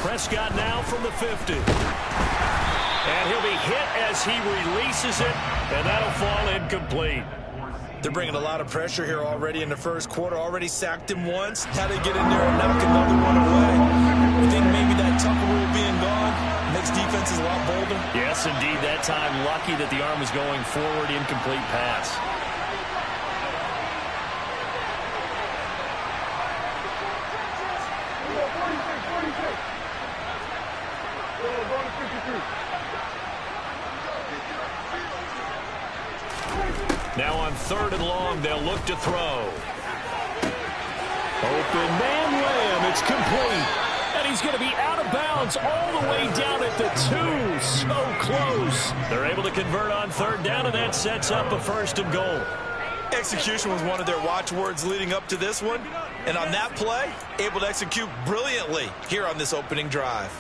Prescott now from the 50. And he'll be hit as he releases it, and that'll fall incomplete. They're bringing a lot of pressure here already in the first quarter. Already sacked him once. How they get in there and knock another one away. You think maybe that Tucker rule being gone makes defenses a lot bolder? Yes, indeed. That time, lucky that the arm was going forward, incomplete pass. Now on 3rd and long, they'll look to throw. Open man Lamb, it's complete. And he's going to be out of bounds all the way down at the 2. So close. They're able to convert on 3rd down, and that sets up a 1st and goal. Execution was one of their watchwords leading up to this one. And on that play, able to execute brilliantly here on this opening drive.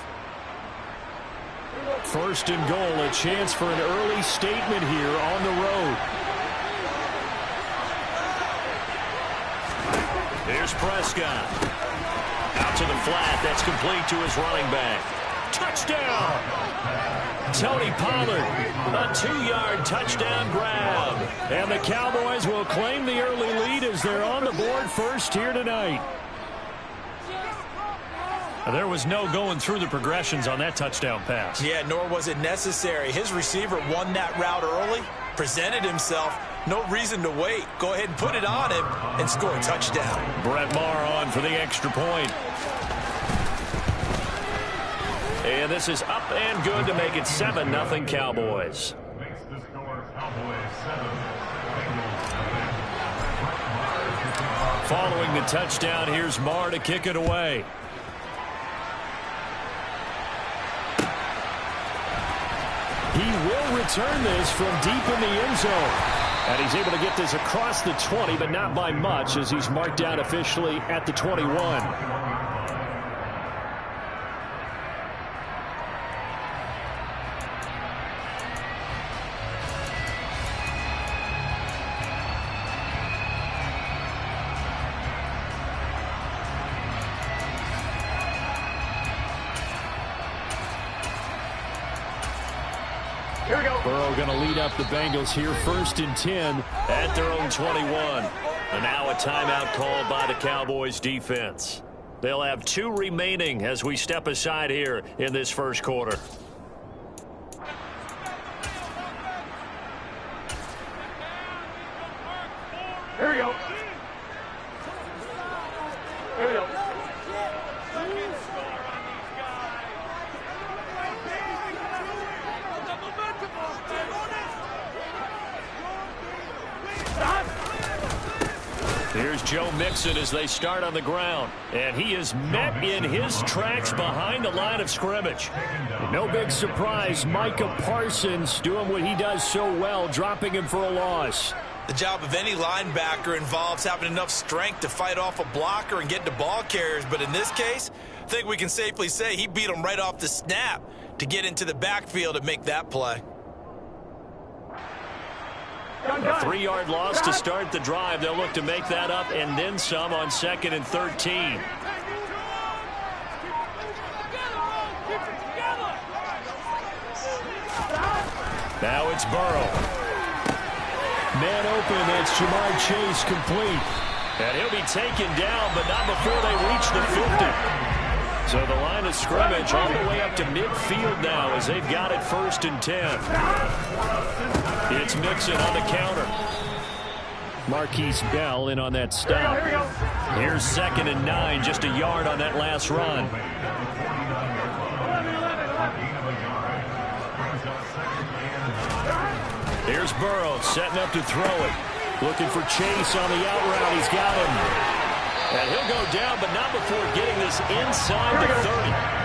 1st and goal, a chance for an early statement here on the road. Here's Prescott. Out to the flat. That's complete to his running back. Touchdown! Tony Pollard, a 2-yard touchdown grab. And the Cowboys will claim the early lead as they're on the board first here tonight. There was no going through the progressions on that touchdown pass. Yeah, nor was it necessary. His receiver won that route early, presented himself. No reason to wait. Go ahead and put it on him and score a touchdown. Brett Maher on for the extra point. And this is up and good to make it 7-0 Cowboys. Following the touchdown, here's Maher to kick it away. He will return this from deep in the end zone. And he's able to get this across the 20, but not by much as he's marked down officially at the 21. Burrow going to lead up the Bengals here 1st and 10 at their own 21. And now a timeout called by the Cowboys defense. They'll have 2 remaining as we step aside here in this first quarter. Here we go. Here we go. Here's Joe Mixon as they start on the ground. And he is met in his tracks behind the line of scrimmage. No big surprise, Micah Parsons doing what he does so well, dropping him for a loss. The job of any linebacker involves having enough strength to fight off a blocker and get to ball carriers. But in this case, I think we can safely say he beat him right off the snap to get into the backfield and make that play. A 3-yard loss to start the drive. They'll look to make that up and then some on 2nd and 13. Now it's Burrow. Man open, that's Jamar Chase complete. And he'll be taken down, but not before they reach the 50. So the line of scrimmage all the way up to midfield now as they've got it 1st and 10. It's Mixon on the counter. Marquise Bell in on that stop. Here's 2nd and 9, just a yard on that last run. Here's Burrow setting up to throw it. Looking for Chase on the out route. He's got him. And he'll go down, but not before getting this inside the 30.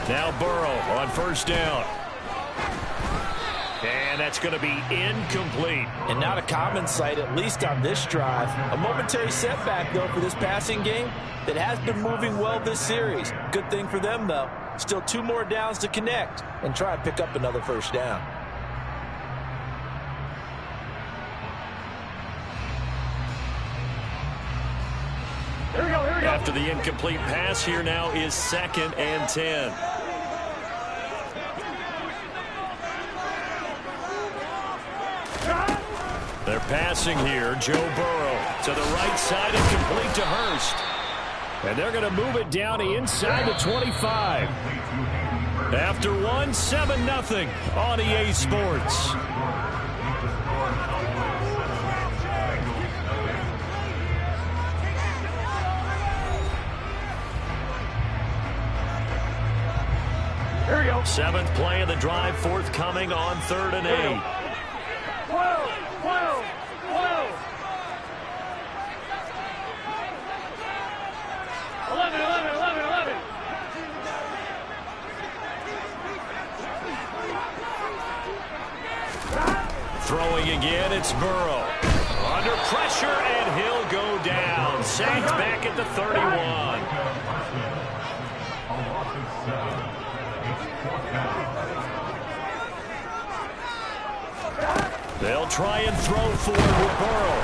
Now Burrow on 1st down. And that's going to be incomplete. And not a common sight, at least on this drive. A momentary setback, though, for this passing game that has been moving well this series. Good thing for them, though. Still 2 more downs to connect and try and pick up another first down. Here we go, here we go. After the incomplete pass, here now is 2nd and 10. They're passing here. Joe Burrow to the right side and complete to Hurst. And they're going to move it down to inside the 25. After one, 7-0 on EA Sports. Here we go. 7th play of the drive, forthcoming on 3rd and 8. 12, 12, 12. 11, 11, 11, 11. Throwing again, it's Burrow. Under pressure, and he'll go down. Sacked back at the 31. They'll try and throw forward with Burrow.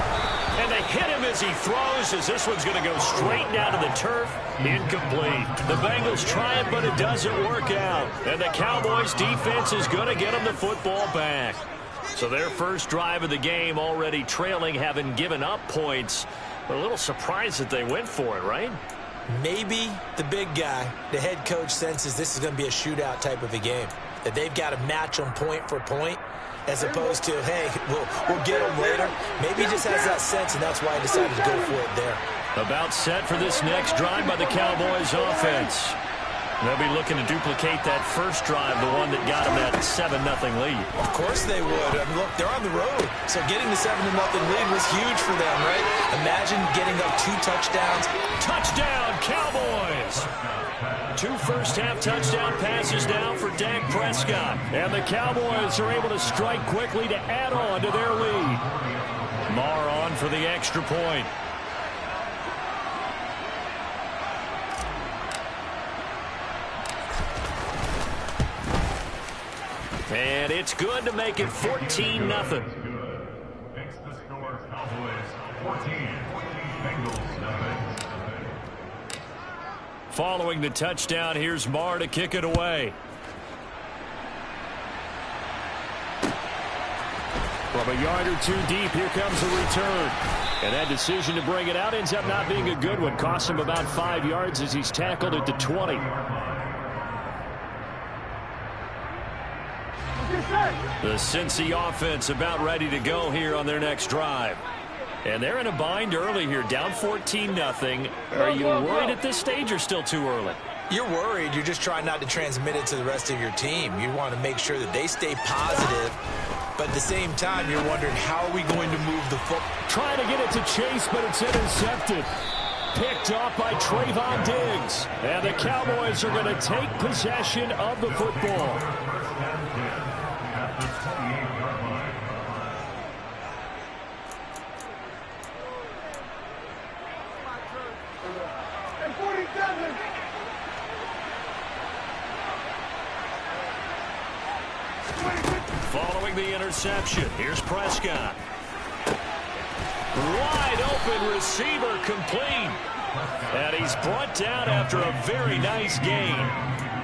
And they hit him as he throws, as this one's going to go straight down to the turf. Incomplete. The Bengals try it, but it doesn't work out. And the Cowboys defense is going to get them the football back. So their first drive of the game already trailing, having given up points. But a little surprised that they went for it, right? Maybe the big guy, the head coach, senses this is going to be a shootout type of a game. That they've got to match them point for point, as opposed to, hey, we'll get them later. Maybe he just has that sense, and that's why he decided to go for it there. About set for this next drive by the Cowboys offense. They'll be looking to duplicate that first drive, the one that got them that 7-0 lead. Of course they would. I mean, look, they're on the road. So getting the 7-0 lead was huge for them, right? Imagine getting up 2 touchdowns. Touchdown, Cowboys! 2 first-half touchdown passes now for Dak Prescott. And the Cowboys are able to strike quickly to add on to their lead. Marr on for the extra point. And it's good to make it 14-0. Next the score, Cowboys 14, Bengals nothing. Following the touchdown, here's Marr to kick it away. From a yard or 2 deep, here comes a return. And that decision to bring it out ends up not being a good one. Costs him about 5 yards as he's tackled at the 20. The Cincy offense about ready to go here on their next drive. And they're in a bind early here, down 14-0. Are you worried at this stage or still too early? You're worried. You're just trying not to transmit it to the rest of your team. You want to make sure that they stay positive. But at the same time, you're wondering, how are we going to move the football? Trying to get it to Chase, but it's intercepted. Picked off by Trayvon Diggs. And the Cowboys are going to take possession of the football. Following the interception, here's Prescott. Wide open receiver complete. And he's brought down after a very nice gain.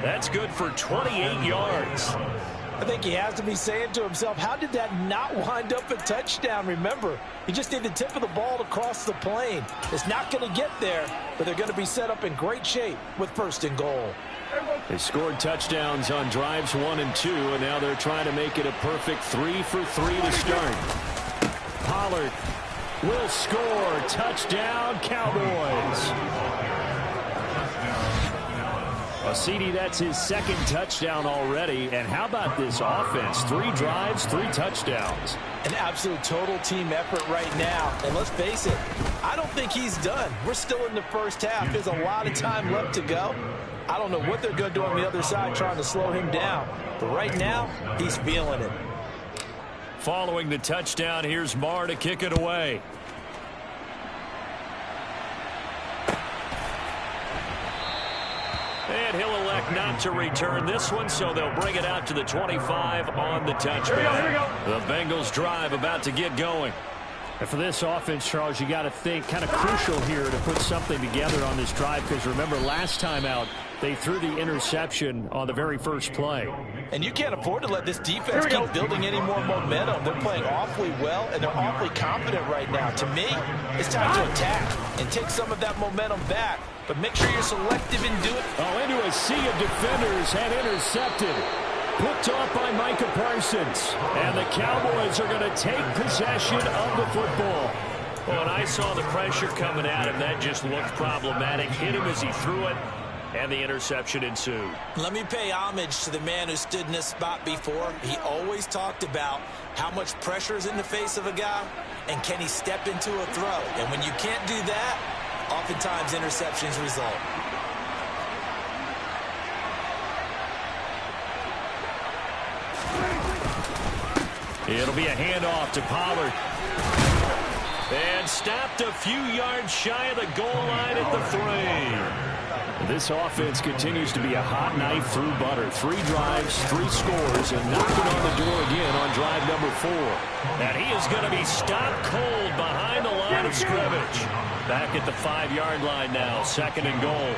That's good for 28 yards. I think he has to be saying to himself, how did that not wind up a touchdown? Remember, he just need the tip of the ball to cross the plane. It's not going to get there, but they're going to be set up in great shape with 1st and goal. They scored touchdowns on drives 1 and 2, and now they're trying to make it a perfect 3 for 3 to start. Pollard will score. Touchdown, Cowboys. Well, CD, that's his 2nd touchdown already. And how about this offense? 3 drives, 3 touchdowns. An absolute total team effort right now. And let's face it, I don't think he's done. We're still in the first half. There's a lot of time left to go. I don't know what they're going to do on the other side trying to slow him down. But right now, he's feeling it. Following the touchdown, here's Marr to kick it away. And he'll elect not to return this one, so they'll bring it out to the 25 on the touchback. The Bengals drive about to get going. And for this offense, Charles, you got to think kind of crucial here to put something together on this drive, because remember last time out they threw the interception on the very first play. And you can't afford to let this defense keep building any more momentum. They're playing awfully well, and they're awfully confident right now. To me, it's time to attack and take some of that momentum back. But make sure you're selective in doing it. Oh, into a sea of defenders and intercepted. Picked off by Micah Parsons. And the Cowboys are going to take possession of the football. Well, and I saw the pressure coming at him. That just looked problematic. Hit him as he threw it, and the interception ensued. Let me pay homage to the man who stood in this spot before. He always talked about how much pressure is in the face of a guy, and can he step into a throw. And when you can't do that, oftentimes interceptions result. It'll be a handoff to Pollard. And stopped a few yards shy of the goal line at the 3. This offense continues to be a hot knife through butter. 3 drives, 3 scores, and knocking on the door again on drive number 4. And he is going to be stopped cold behind the line of scrimmage. Back at the 5-yard line now, 2nd and goal.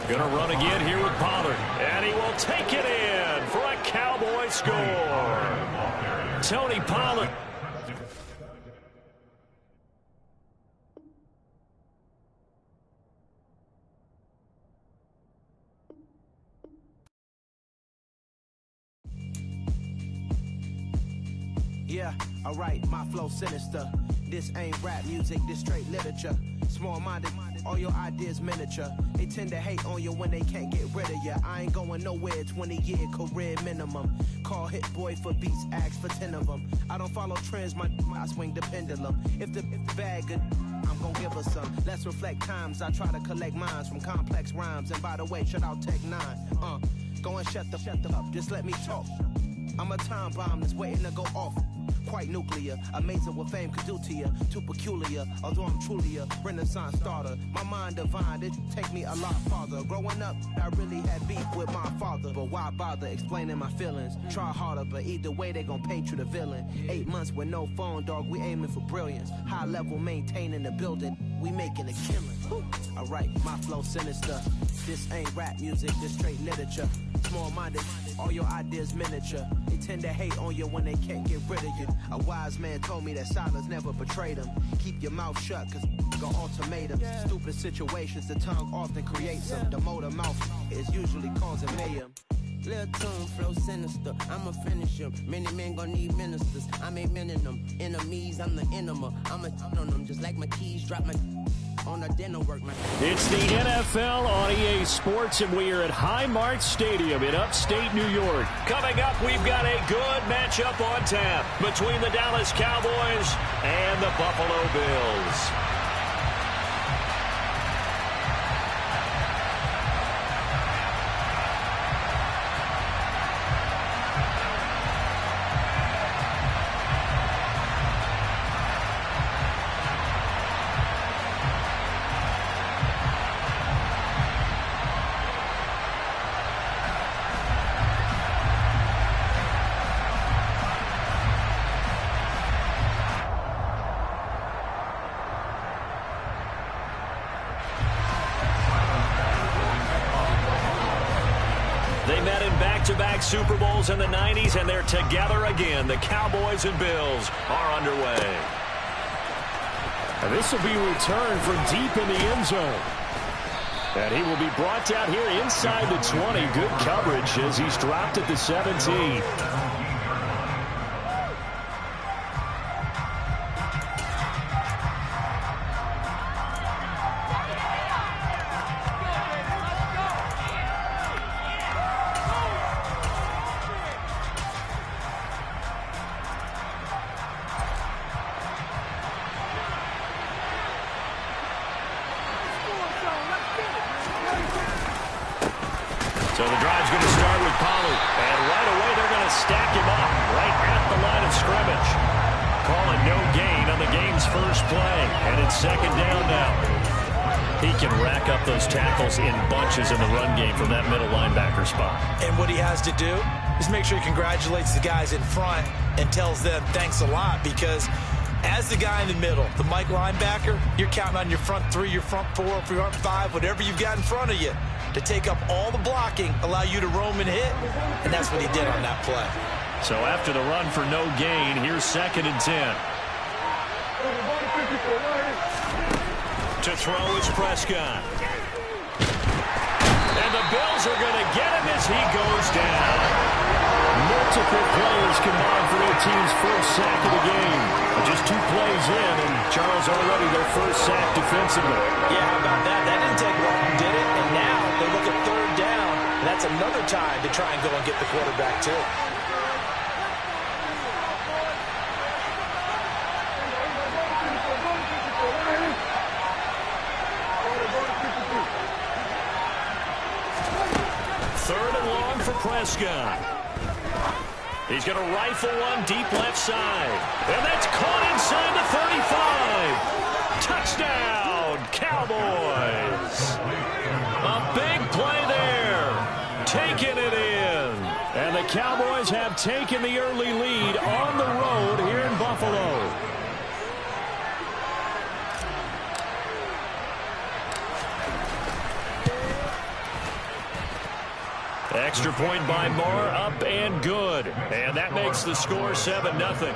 Going to run again here with Pollard. And he will take it in for a Cowboy score. Tony Pollard. Yeah, alright, my flow sinister. This ain't rap music, this straight literature. Small-minded, all your ideas miniature. They tend to hate on you when they can't get rid of you. I ain't going nowhere, 20-year career minimum. Call Hit Boy for beats, ask for 10 of them. I don't follow trends, I swing the pendulum. If the bag good, I'm gonna give her some. Let's reflect times, I try to collect minds from complex rhymes. And by the way, shout out Tech 9. Go and shut the up, just let me talk. I'm a time bomb that's waiting to go off. Quite nuclear, amazing what fame could do to you. Too peculiar, although I'm truly a renaissance starter. My mind divine, it take me a lot farther. Growing up, I really had beef with my father. But why bother explaining my feelings? Try harder, but either way they gon' paint you the villain. 8 months with no phone, dog, we aiming for brilliance. High level maintaining the building, we making a killing. Alright, my flow sinister. This ain't rap music, this straight literature. Small-minded, all your ideas miniature. They tend to hate on you when they can't get rid of you. A wise man told me that silence never betrayed him. Keep your mouth shut, cause got ultimatums. Stupid situations, the tongue often creates them. The motor mouth is usually causing mayhem. Lil' tune, flow sinister, I'ma finish him. Many men gon' need ministers, I ain't mending them. Enemies, I'm the enema, I'ma on them. Just like my keys, drop my on the dinner work, man. It's the NFL on EA Sports, and we are at Highmark Stadium in upstate New York. Coming up, we've got a good matchup on tap between the Dallas Cowboys and the Buffalo Bills. They met in back-to-back Super Bowls in the 90s, and they're together again. The Cowboys and Bills are underway. And this will be returned from deep in the end zone. And he will be brought down here inside the 20. Good coverage as he's dropped at the 17. So the drive's going to start with Pollard. And right away, they're going to stack him up right at the line of scrimmage. Calling no gain on the game's first play. And it's 2nd down now. He can rack up those tackles in bunches in the run game from that middle linebacker spot. And what he has to do is make sure he congratulates the guys in front and tells them thanks a lot, because as the guy in the middle, the Mike linebacker, you're counting on your front three, your front four, your front five, whatever you've got in front of you to take up all the blocking, allow you to roam and hit, and that's what he did on that play. So after the run for no gain, here's 2nd and 10. To throw is Prescott. And the Bills are going to get him as he goes down. Multiple players combined for their team's first sack of the game. Just 2 plays in, and Charles already their first sack defensively. Yeah, how about that? That didn't take long, did it? And now they look at 3rd down, and that's another time to try and go and get the quarterback, too. Prescott. He's going to rifle one deep left side. And that's caught inside the 35. Touchdown, Cowboys. A big play there. Taking it in. And the Cowboys have taken the early lead on the road here in Buffalo. Extra point by Moore, up and good. And that makes the score 7-0.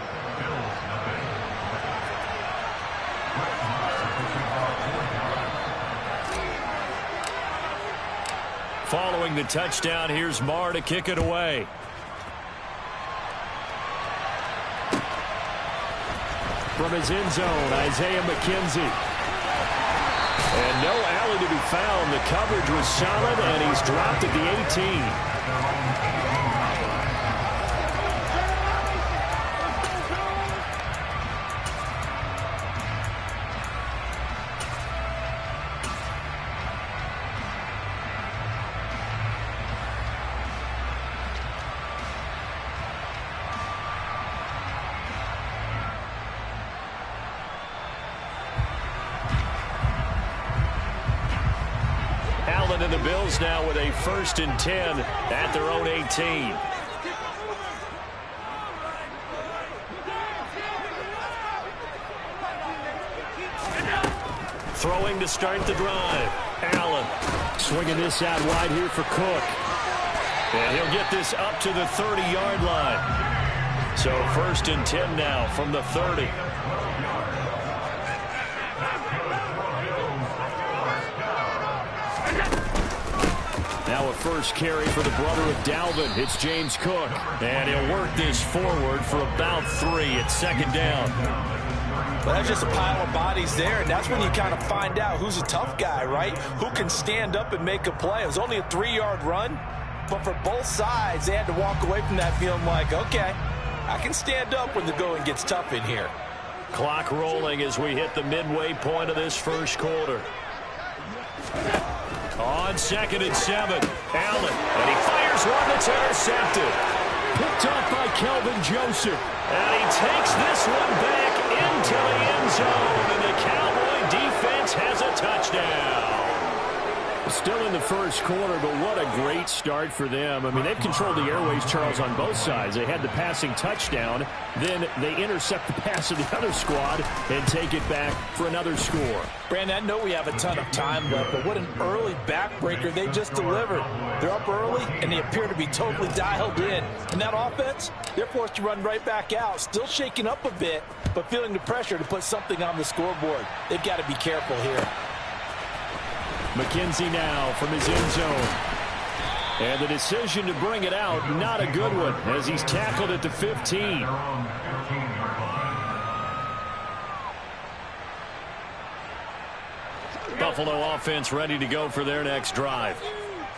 Following the touchdown, here's Moore to kick it away. From his end zone, Isaiah McKenzie. And no alley to be found. The coverage was solid, and he's dropped at the 18. And the Bills now with a 1st and 10 at their own 18. Throwing to start the drive. Allen swinging this out wide here for Cook. And he'll get this up to the 30-yard line. So 1st and 10 now from the 30. Now a first carry for the brother of Dalvin. It's James Cook. And he'll work this forward for about 3 at 2nd down. Well, that's just a pile of bodies there, and that's when you kind of find out who's a tough guy, right? Who can stand up and make a play. It was only a 3-yard run, but for both sides, they had to walk away from that feeling like, okay, I can stand up when the going gets tough in here. Clock rolling as we hit the midway point of this first quarter. On 2nd and 7, Allen, and he fires one that's intercepted. Picked up by Kelvin Joseph. And he takes this one back into the end zone, and the Cowboy defense has a touchdown. Still in the first quarter, but what a great start for them. I mean, they've controlled the airways, Charles, on both sides. They had the passing touchdown, then they intercept the pass of the other squad and take it back for another score. Brandon, I know we have a ton of time left, but what an early backbreaker they just delivered. They're up early, and they appear to be totally dialed in. And that offense, they're forced to run right back out, still shaking up a bit, but feeling the pressure to put something on the scoreboard. They've got to be careful here. McKenzie now from his end zone. And the decision to bring it out, not a good one, as he's tackled at the 15. Buffalo offense ready to go for their next drive.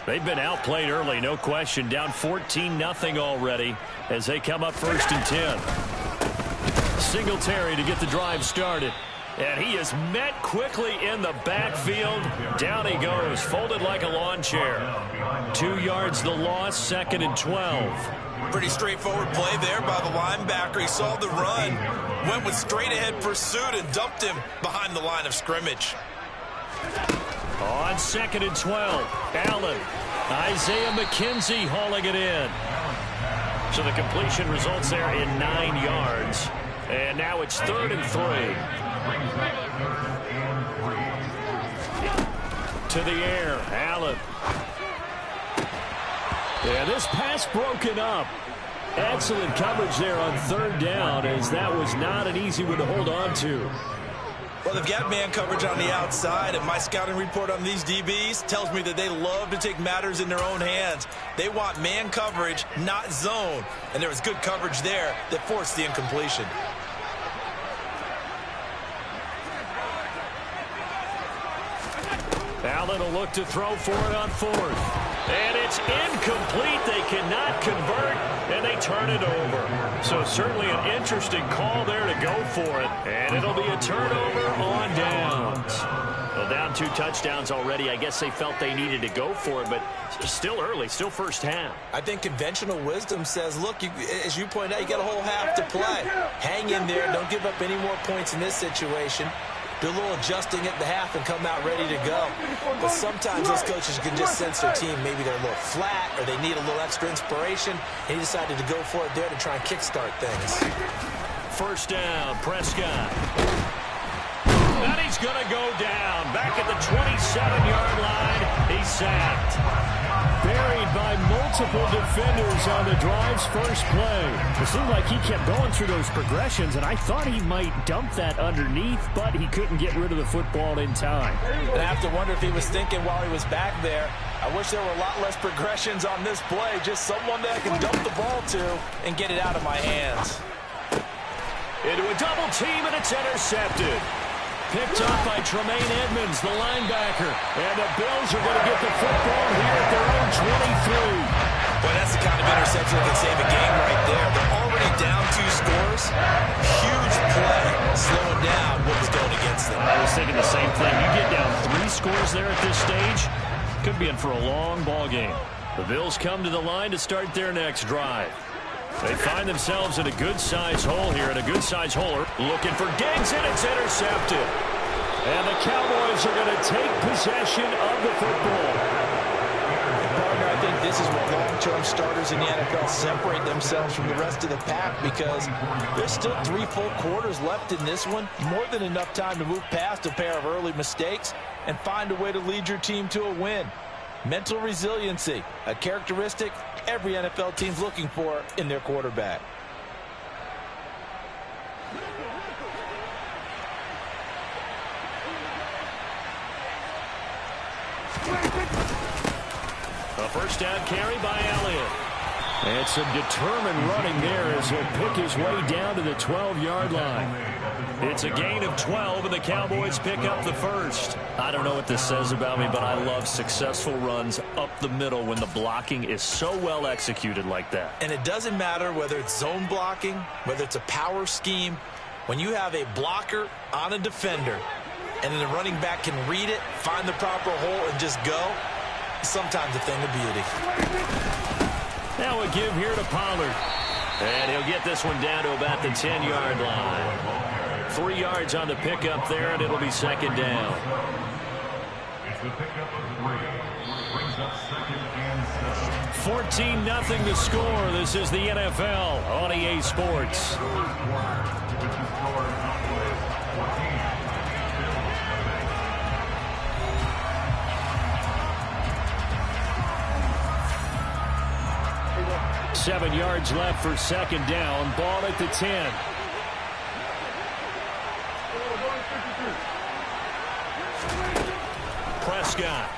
They've been outplayed early, no question. Down 14-0 already as they come up 1st and 10. Singletary to get the drive started. And he is met quickly in the backfield. Down he goes, folded like a lawn chair. 2 yards the loss, 2nd and 12. Pretty straightforward play there by the linebacker. He saw the run, went with straight-ahead pursuit, and dumped him behind the line of scrimmage. On 2nd and 12, Allen. Isaiah McKenzie hauling it in. So the completion results there in 9 yards. And now it's 3rd and 3. To the air, Allen. Yeah, this pass broken up. Excellent coverage there on 3rd down, as that was not an easy one to hold on to. Well, they've got man coverage on the outside, and my scouting report on these DBs tells me that they love to take matters in their own hands. They want man coverage, not zone. And there was good coverage there that forced the incompletion. Allen will look to throw for it on 4th. And it's incomplete. They cannot convert, and they turn it over. So certainly an interesting call there to go for it. And it'll be a turnover on downs. Well, down 2 touchdowns already. I guess they felt they needed to go for it, but still early, still first half. I think conventional wisdom says, look, as you point out, you got a whole half to play. Hang in there. Don't give up any more points in this situation. Do a little adjusting at the half and come out ready to go. But sometimes those coaches can just sense their team. Maybe they're a little flat or they need a little extra inspiration. And he decided to go for it there to try and kickstart things. First down, Prescott. And he's going to go down. Back at the 27-yard line. He's sacked. Buried by multiple defenders on the drive's first play. It seemed like he kept going through those progressions, and I thought he might dump that underneath, but he couldn't get rid of the football in time. And I have to wonder if he was thinking while he was back there, I wish there were a lot less progressions on this play. Just someone that I can dump the ball to and get it out of my hands. Into a double team, and it's intercepted. Picked up by Tremaine Edmonds, the linebacker. And the Bills are going to get the football here at their own 23. Boy, that's the kind of interception that can save a game right there. They're already down 2 scores. Huge play, slowing down what was going against them. I was thinking the same thing. You get down 3 scores there at this stage, could be in for a long ball game. The Bills come to the line to start their next drive. They find themselves in a good-sized hole here, and a good-sized hole. Looking for Diggs, and it's intercepted. And the Cowboys are going to take possession of the football. Partner, I think this is what long-term starters in the NFL separate themselves from the rest of the pack, because there's still 3 full quarters left in this one. More than enough time to move past a pair of early mistakes and find a way to lead your team to a win. Mental resiliency, a characteristic every NFL team's looking for in their quarterback. A first down carry by Elliott. And some determined running there as he'll pick his way down to the 12-yard line. It's a gain of 12, and the Cowboys pick up the first. I don't know what this says about me, but I love successful runs up the middle when the blocking is so well executed like that. And it doesn't matter whether it's zone blocking, whether it's a power scheme. When you have a blocker on a defender, and then the running back can read it, find the proper hole, and just go, sometimes a thing of beauty. Now a give here to Pollard. And he'll get this one down to about the 10-yard line. 3 yards on the pickup there, and it'll be second down. It's the pickup of 3. Brings up 2nd and 7. 14-0 the score. This is the NFL on EA Sports. With the score, Cowboys 14. 7 yards left for second down. Ball at the 10. Prescott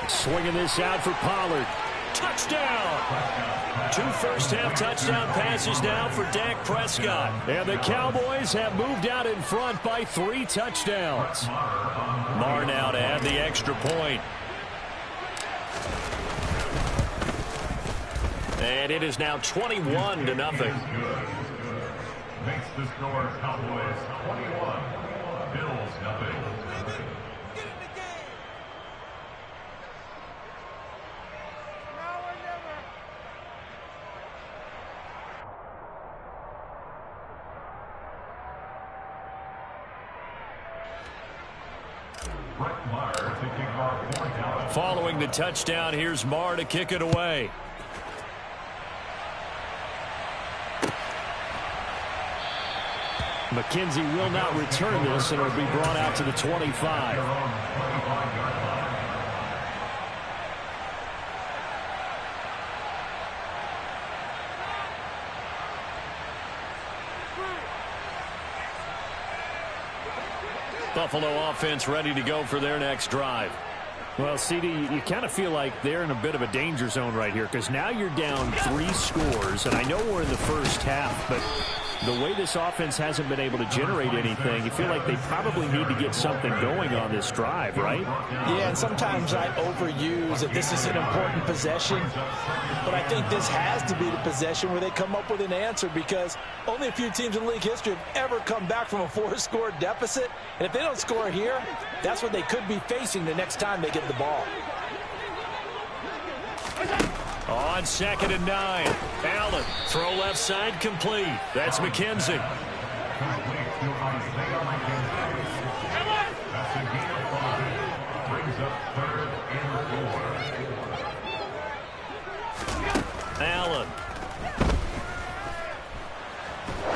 swinging this out for Pollard. Touchdown! 2 first-half touchdown passes now for Dak Prescott. And the Cowboys have moved out in front by 3 touchdowns. Marr now to add the extra point. And it is now 21-0. Makes the score Cowboys 21. Bills nothing. Brett Maher to Following the touchdown, here's Marr to kick it away. McKenzie will not return this, and it'll be brought out to the 25. Buffalo offense ready to go for their next drive. Well, CD, you kind of feel like they're in a bit of a danger zone right here because now you're down 3 scores, and I know we're in the first half, but the way this offense hasn't been able to generate anything, you feel like they probably need to get something going on this drive, right? Yeah, and sometimes I overuse that this is an important possession, but I think this has to be the possession where they come up with an answer because only a few teams in league history have ever come back from a 4-score deficit, and if they don't score here, that's what they could be facing the next time they get the ball. On 2nd and 9, Allen, throw left side, complete. That's McKenzie. Allen.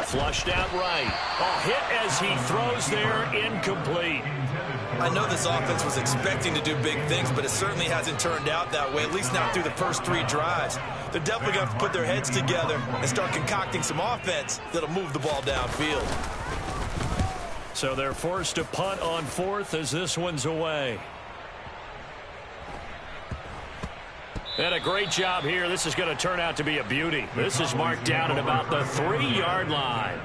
Flushed out right. A hit as he throws there, incomplete. I know this offense was expecting to do big things, but it certainly hasn't turned out that way, at least not through the first 3 drives. They're definitely going to have to put their heads together and start concocting some offense that'll move the ball downfield. So they're forced to punt on 4th as this one's away. And a great job here. This is going to turn out to be a beauty. This is marked down at about the 3-yard line.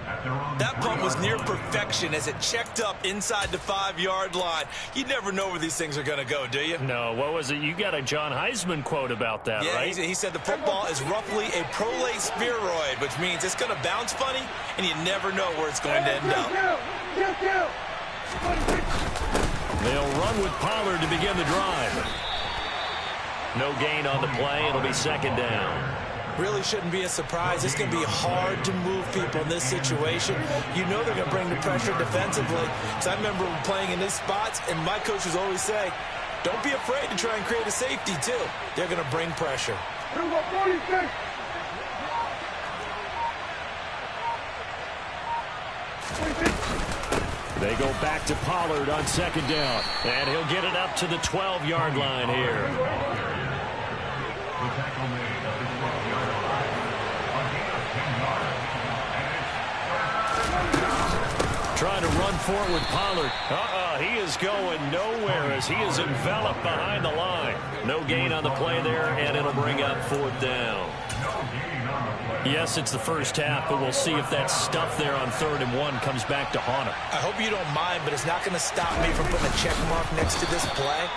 That punt was near perfection as it checked up inside the 5-yard line. You never know where these things are going to go, do you? No, what was it? You got a John Heisman quote about that, right? Yeah, he said the football is roughly a prolate spheroid, which means it's going to bounce funny, and you never know where it's going to end up. They'll run with Pollard to begin the drive. No gain on the play. It'll be 2nd down. Really shouldn't be a surprise. It's going to be hard to move people in this situation. You know they're going to bring the pressure defensively. So I remember playing in these spots, and my coaches always say, don't be afraid to try and create a safety, too. They're going to bring pressure. They go back to Pollard on 2nd down, and he'll get it up to the 12-yard line here. Trying to run forward with Pollard. He is going nowhere as he is enveloped behind the line. No gain on the play there, and it'll bring up 4th down. Yes, it's the first half, but we'll see if that stuff there on 3rd and 1 comes back to haunt him. I hope you don't mind, but it's not going to stop me from putting a check mark next to this play.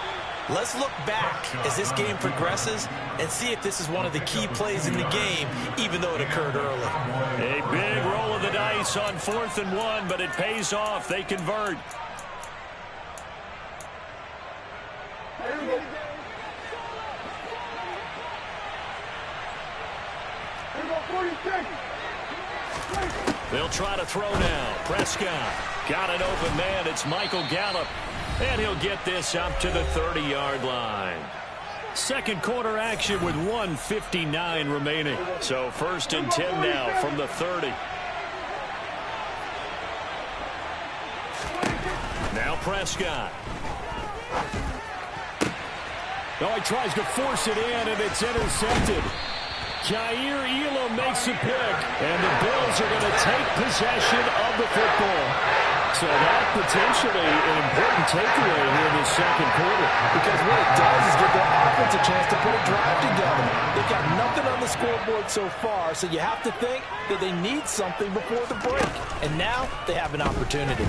Let's look back as this game progresses and see if this is one of the key plays in the game, even though it occurred early. A big roll of the dice on 4th and 1, but it pays off. They convert. They'll try to throw now. Prescott got an open man. It's Michael Gallup. And he'll get this up to the 30-yard line. Second quarter action with 1:59 remaining. So 1st and 10 now from the 30. Now Prescott. He tries to force it in, and it's intercepted. Jair Elam makes a pick, and the Bills are going to take possession of the football. So that potentially an important takeaway here in the second quarter. Because what it does is give their offense a chance to put a drive together. They've got nothing on the scoreboard so far, so you have to think that they need something before the break. And now they have an opportunity.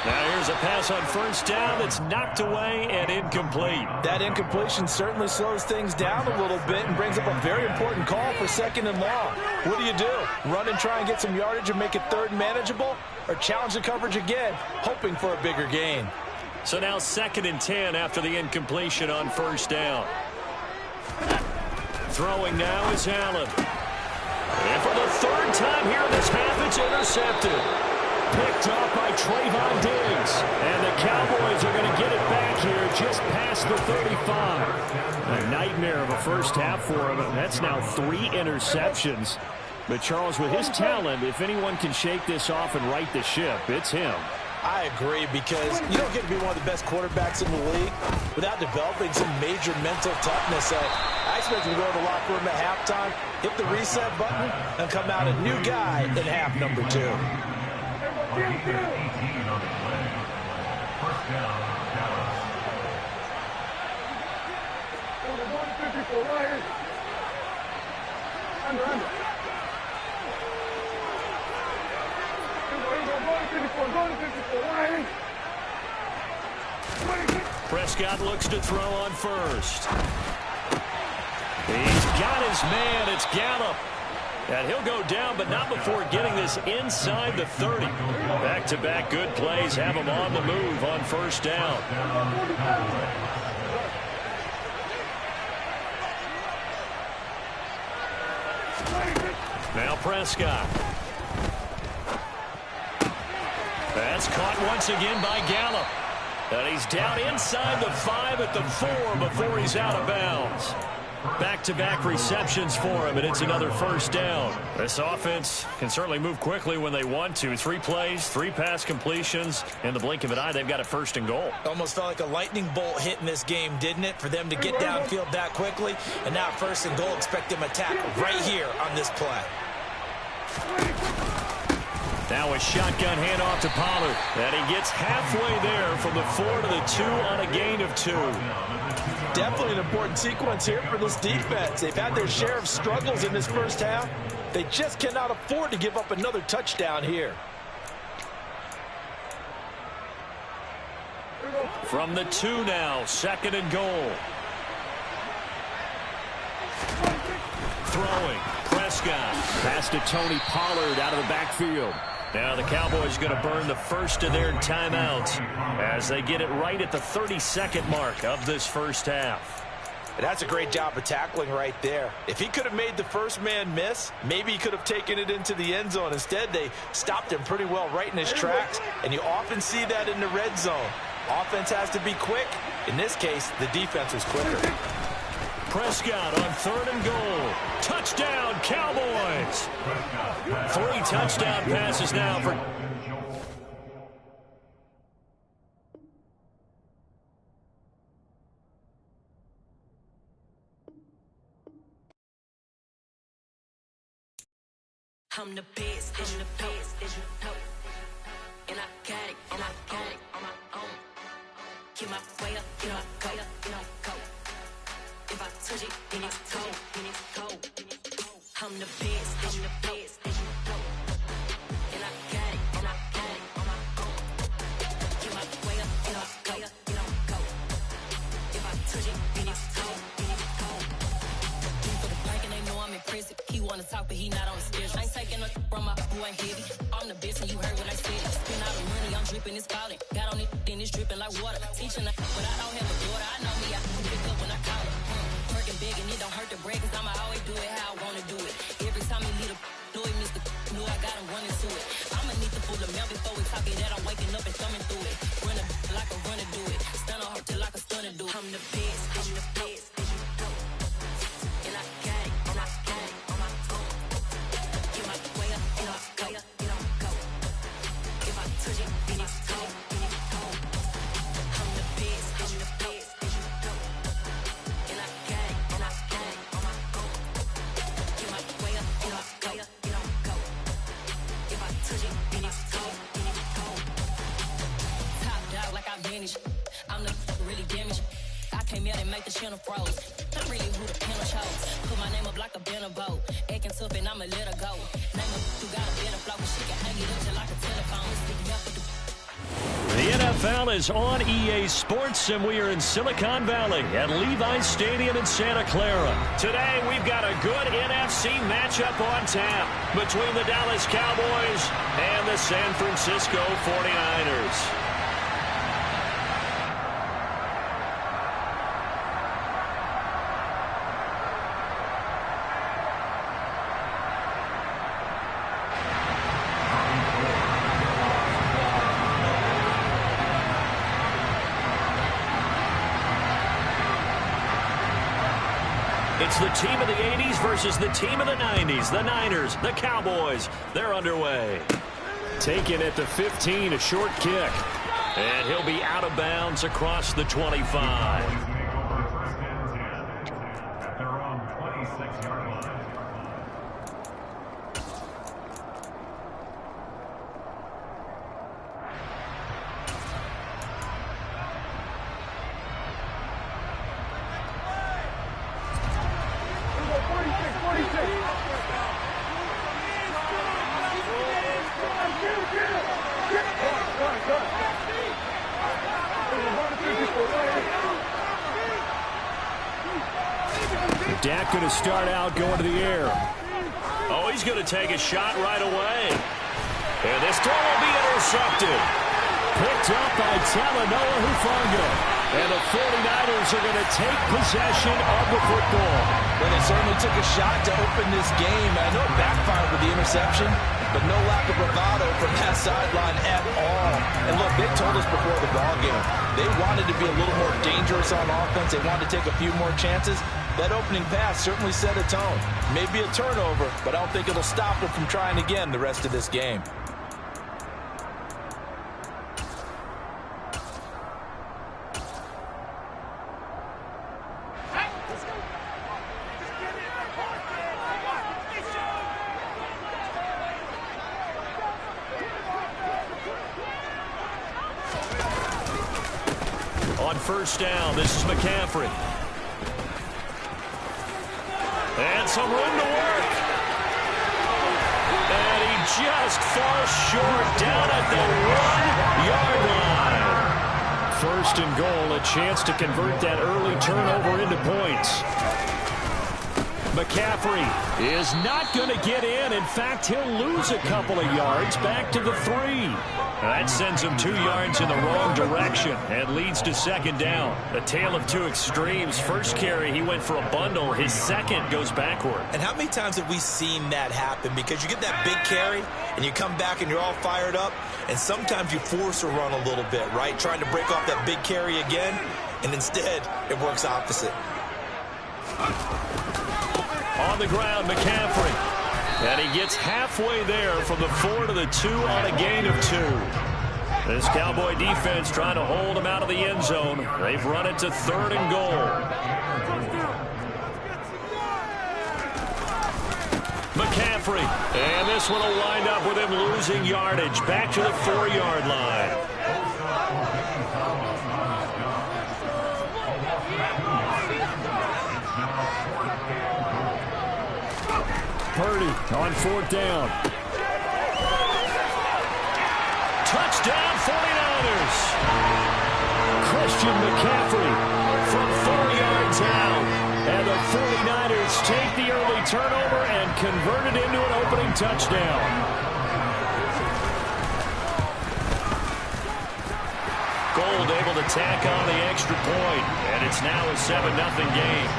Now here's a pass on 1st down that's knocked away and incomplete. That incompletion certainly slows things down a little bit and brings up a very important call for 2nd and long. What do? Run and try and get some yardage and make it 3rd and manageable? Or challenge the coverage again, hoping for a bigger gain? So now 2nd and 10 after the incompletion on 1st down. Throwing now is Allen. And for the 3rd time here in this half, it's intercepted. Picked off by Trayvon Diggs. And the Cowboys are going to get it back here just past the 35. A nightmare of a first half for him. That's now 3 interceptions. But, Charles, with his talent, if anyone can shake this off and right the ship, it's him. I agree, because you don't get to be one of the best quarterbacks in the league without developing some major mental toughness. I expect him to go to the locker room at halftime, hit the reset button, and come out a new guy in half number 2. First down, Dallas. Prescott looks to throw on first. He's got his man. It's Gallup. And he'll go down, but not before getting this inside the 30. Back-to-back good plays have him on the move on first down. Now Prescott. That's caught once again by Gallup. And he's down inside the 5 at the 4 before he's out of bounds. Back-to-back receptions for him, and it's another first down. This offense can certainly move quickly when they want to. 3 plays, 3 pass completions. In the blink of an eye, they've got a first and goal. Almost felt like a lightning bolt hit in this game, didn't it? For them to get downfield that quickly. And now first and goal, expect them to attack right here on this play. Now a shotgun handoff to Pollard. And he gets halfway there from the 4 to the 2 on a gain of 2. Definitely an important sequence here for this defense. They've had their share of struggles in this first half. They just cannot afford to give up another touchdown here. From the 2 now, second and goal. Throwing, Prescott. Pass to Tony Pollard out of the backfield. Now the Cowboys going to burn the first of their timeouts as they get it right at the 32nd mark of this first half. That's a great job of tackling right there. If he could have made the first man miss, maybe he could have taken it into the end zone. Instead, they stopped him pretty well right in his tracks, and you often see that in the red zone. Offense has to be quick. In this case, the defense was quicker. Prescott on third and goal. Touchdown, Cowboys. 3 touchdown passes now for... I'm the best, and the best, and I got it, and I got it on my own. Get my way up, get my go, go. If I touch it, then it's cold, I'm the best, and the best, and I got it, and I got it on my own. Get my way up, get my go. If I touch it, then it's cold, For the blank and they know I'm impressive. He wanna talk, but he not on the schedule. I ain't taking nothing from my boo, ain't heavy. I'm the best, and you heard what I said. Spend all the money, I'm dripping, it's falling. Got on it, then it's dripping like water. Teaching, but I don't have a daughter. I know me, I can pick up when I call her. Working big, and it don't hurt to break, cause I'ma always do it how I wanna do it. Every time he lead a know he missed the know I got him running to it. I'ma need to pull the mail before we talk it that I'm waking up and thumbing through it. Run a like a runner do it. Stun on her till like a stunner do it. I'm the best, and I got it, and I got it on my own. Get my way up, and I go. If I touch it, then it's cold, I'm the best, and I got it, and I got it on my own. Get my way up, and I go. If I touch it, then it's cold, Top dog like I vanished. I'm the really damaged. I came out and make the channel froze. I'm really who the panel chose. Put my name up like a banner boat. Acting tough and I'ma let her go. Name her who got a better flow, but she can hang it up just like a telephone. The NFL is on EA Sports, and we are in Silicon Valley at Levi's Stadium in Santa Clara. Today, we've got a good NFC matchup on tap between the Dallas Cowboys and the San Francisco 49ers. It's the team of the 80s versus the team of the 90s. The Niners, the Cowboys, they're underway. Taken at the 15, a short kick. And he'll be out of bounds across the 25. Dak going to start out going to the air. Oh, he's going to take a shot right away. And this throw will be intercepted. Picked up by Talanoa Hufanga. And the 49ers are going to take possession of the football. Well, they certainly took a shot to open this game. I know it backfired with the interception, but no lack of bravado from that sideline at all. And look, they told us before the ball game, they wanted to be a little more dangerous on offense. They wanted to take a few more chances. That opening pass certainly set a tone. Maybe a turnover, but I don't think it'll stop them from trying again the rest of this game. On first down, this is McCaffrey. And some room to work. And he just falls short down at the 1-yard line. First and goal, a chance to convert that early turnover into points. McCaffrey is not going to get in. In fact, he'll lose a couple of yards back to the 3. That sends him 2 yards in the wrong direction and leads to second down. A tale of two extremes. First carry, he went for a bundle. His second goes backward. And how many times have we seen that happen? Because you get that big carry, and you come back and you're all fired up, and sometimes you force a run a little bit, right? Trying to break off that big carry again, and instead it works opposite. On the ground, McCaffrey. And he gets halfway there from the 4 to the 2 on a gain of 2. This Cowboy defense trying to hold him out of the end zone. They've run it to 3rd and goal. McCaffrey. And this one will wind up with him losing yardage back to the 4-yard line. Purdy on 4th down. Touchdown 49ers. Christian McCaffrey from 4 yards out. And the 49ers take the early turnover and convert it into an opening touchdown. Gold able to tack on the extra point. And it's now a 7-0 game.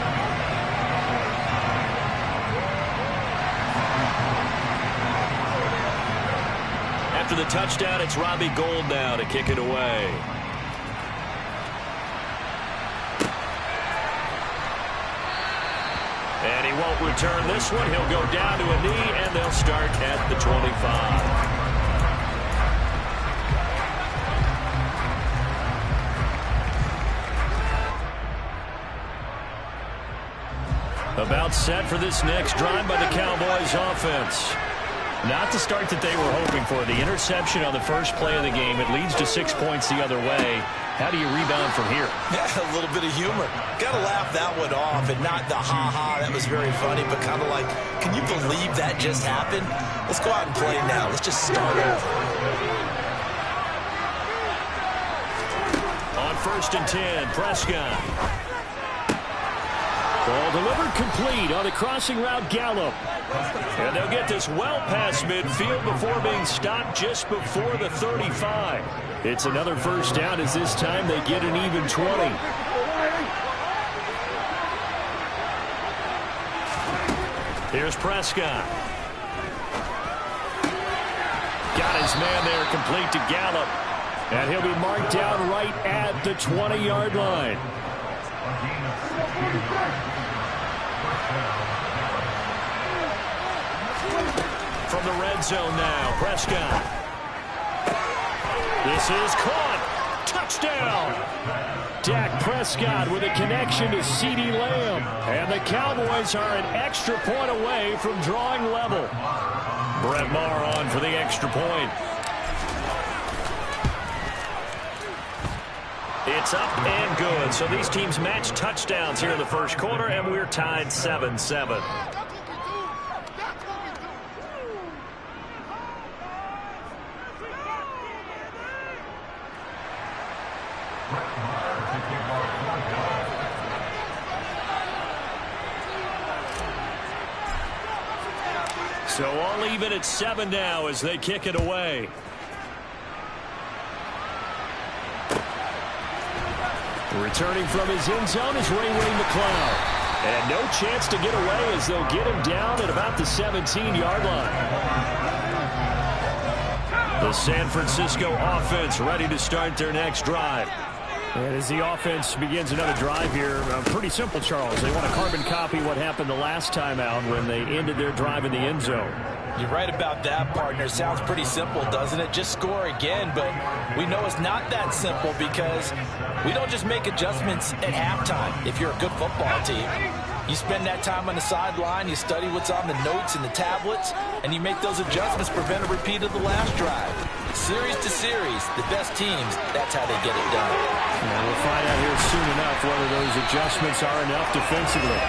After the touchdown, it's Robbie Gould now to kick it away. And he won't return this one. He'll go down to a knee, and they'll start at the 25. About set for this next drive by the Cowboys offense. Not the start that they were hoping for. The interception on the first play of the game. It leads to 6 points the other way. How do you rebound from here? Yeah, a little bit of humor. Got to laugh that one off, and not the ha-ha, that was very funny, but kind of like, can you believe that just happened? Let's go out and play now. Let's just start over. On 1st and 10, Prescott. Ball delivered complete on the crossing route, Gallup. And they'll get this well past midfield before being stopped just before the 35. It's another first down as this time they get an even 20. Here's Prescott. Got his man there complete to Gallup. And he'll be marked down right at the 20-yard line. the red zone now. Prescott. This is caught. Touchdown. Dak Prescott with a connection to CeeDee Lamb. And the Cowboys are an extra point away from drawing level. Brett Maher on for the extra point. It's up and good. So these teams match touchdowns here in the first quarter, and we're tied 7-7. So all even at 7 now as they kick it away. Returning from his end zone is Ray McCloud. And no chance to get away as they'll get him down at about the 17-yard line. The San Francisco offense ready to start their next drive. And as the offense begins another drive here, pretty simple, Charles. They want to carbon copy what happened the last time out when they ended their drive in the end zone. You're right about that, partner. Sounds pretty simple, doesn't it? Just score again, but we know it's not that simple because we don't just make adjustments at halftime if you're a good football team. You spend that time on the sideline, you study what's on the notes and the tablets, and you make those adjustments, prevent a repeat of the last drive. Series to series, the best teams, that's how they get it done. Yeah, we'll find out here soon enough whether those adjustments are enough defensively.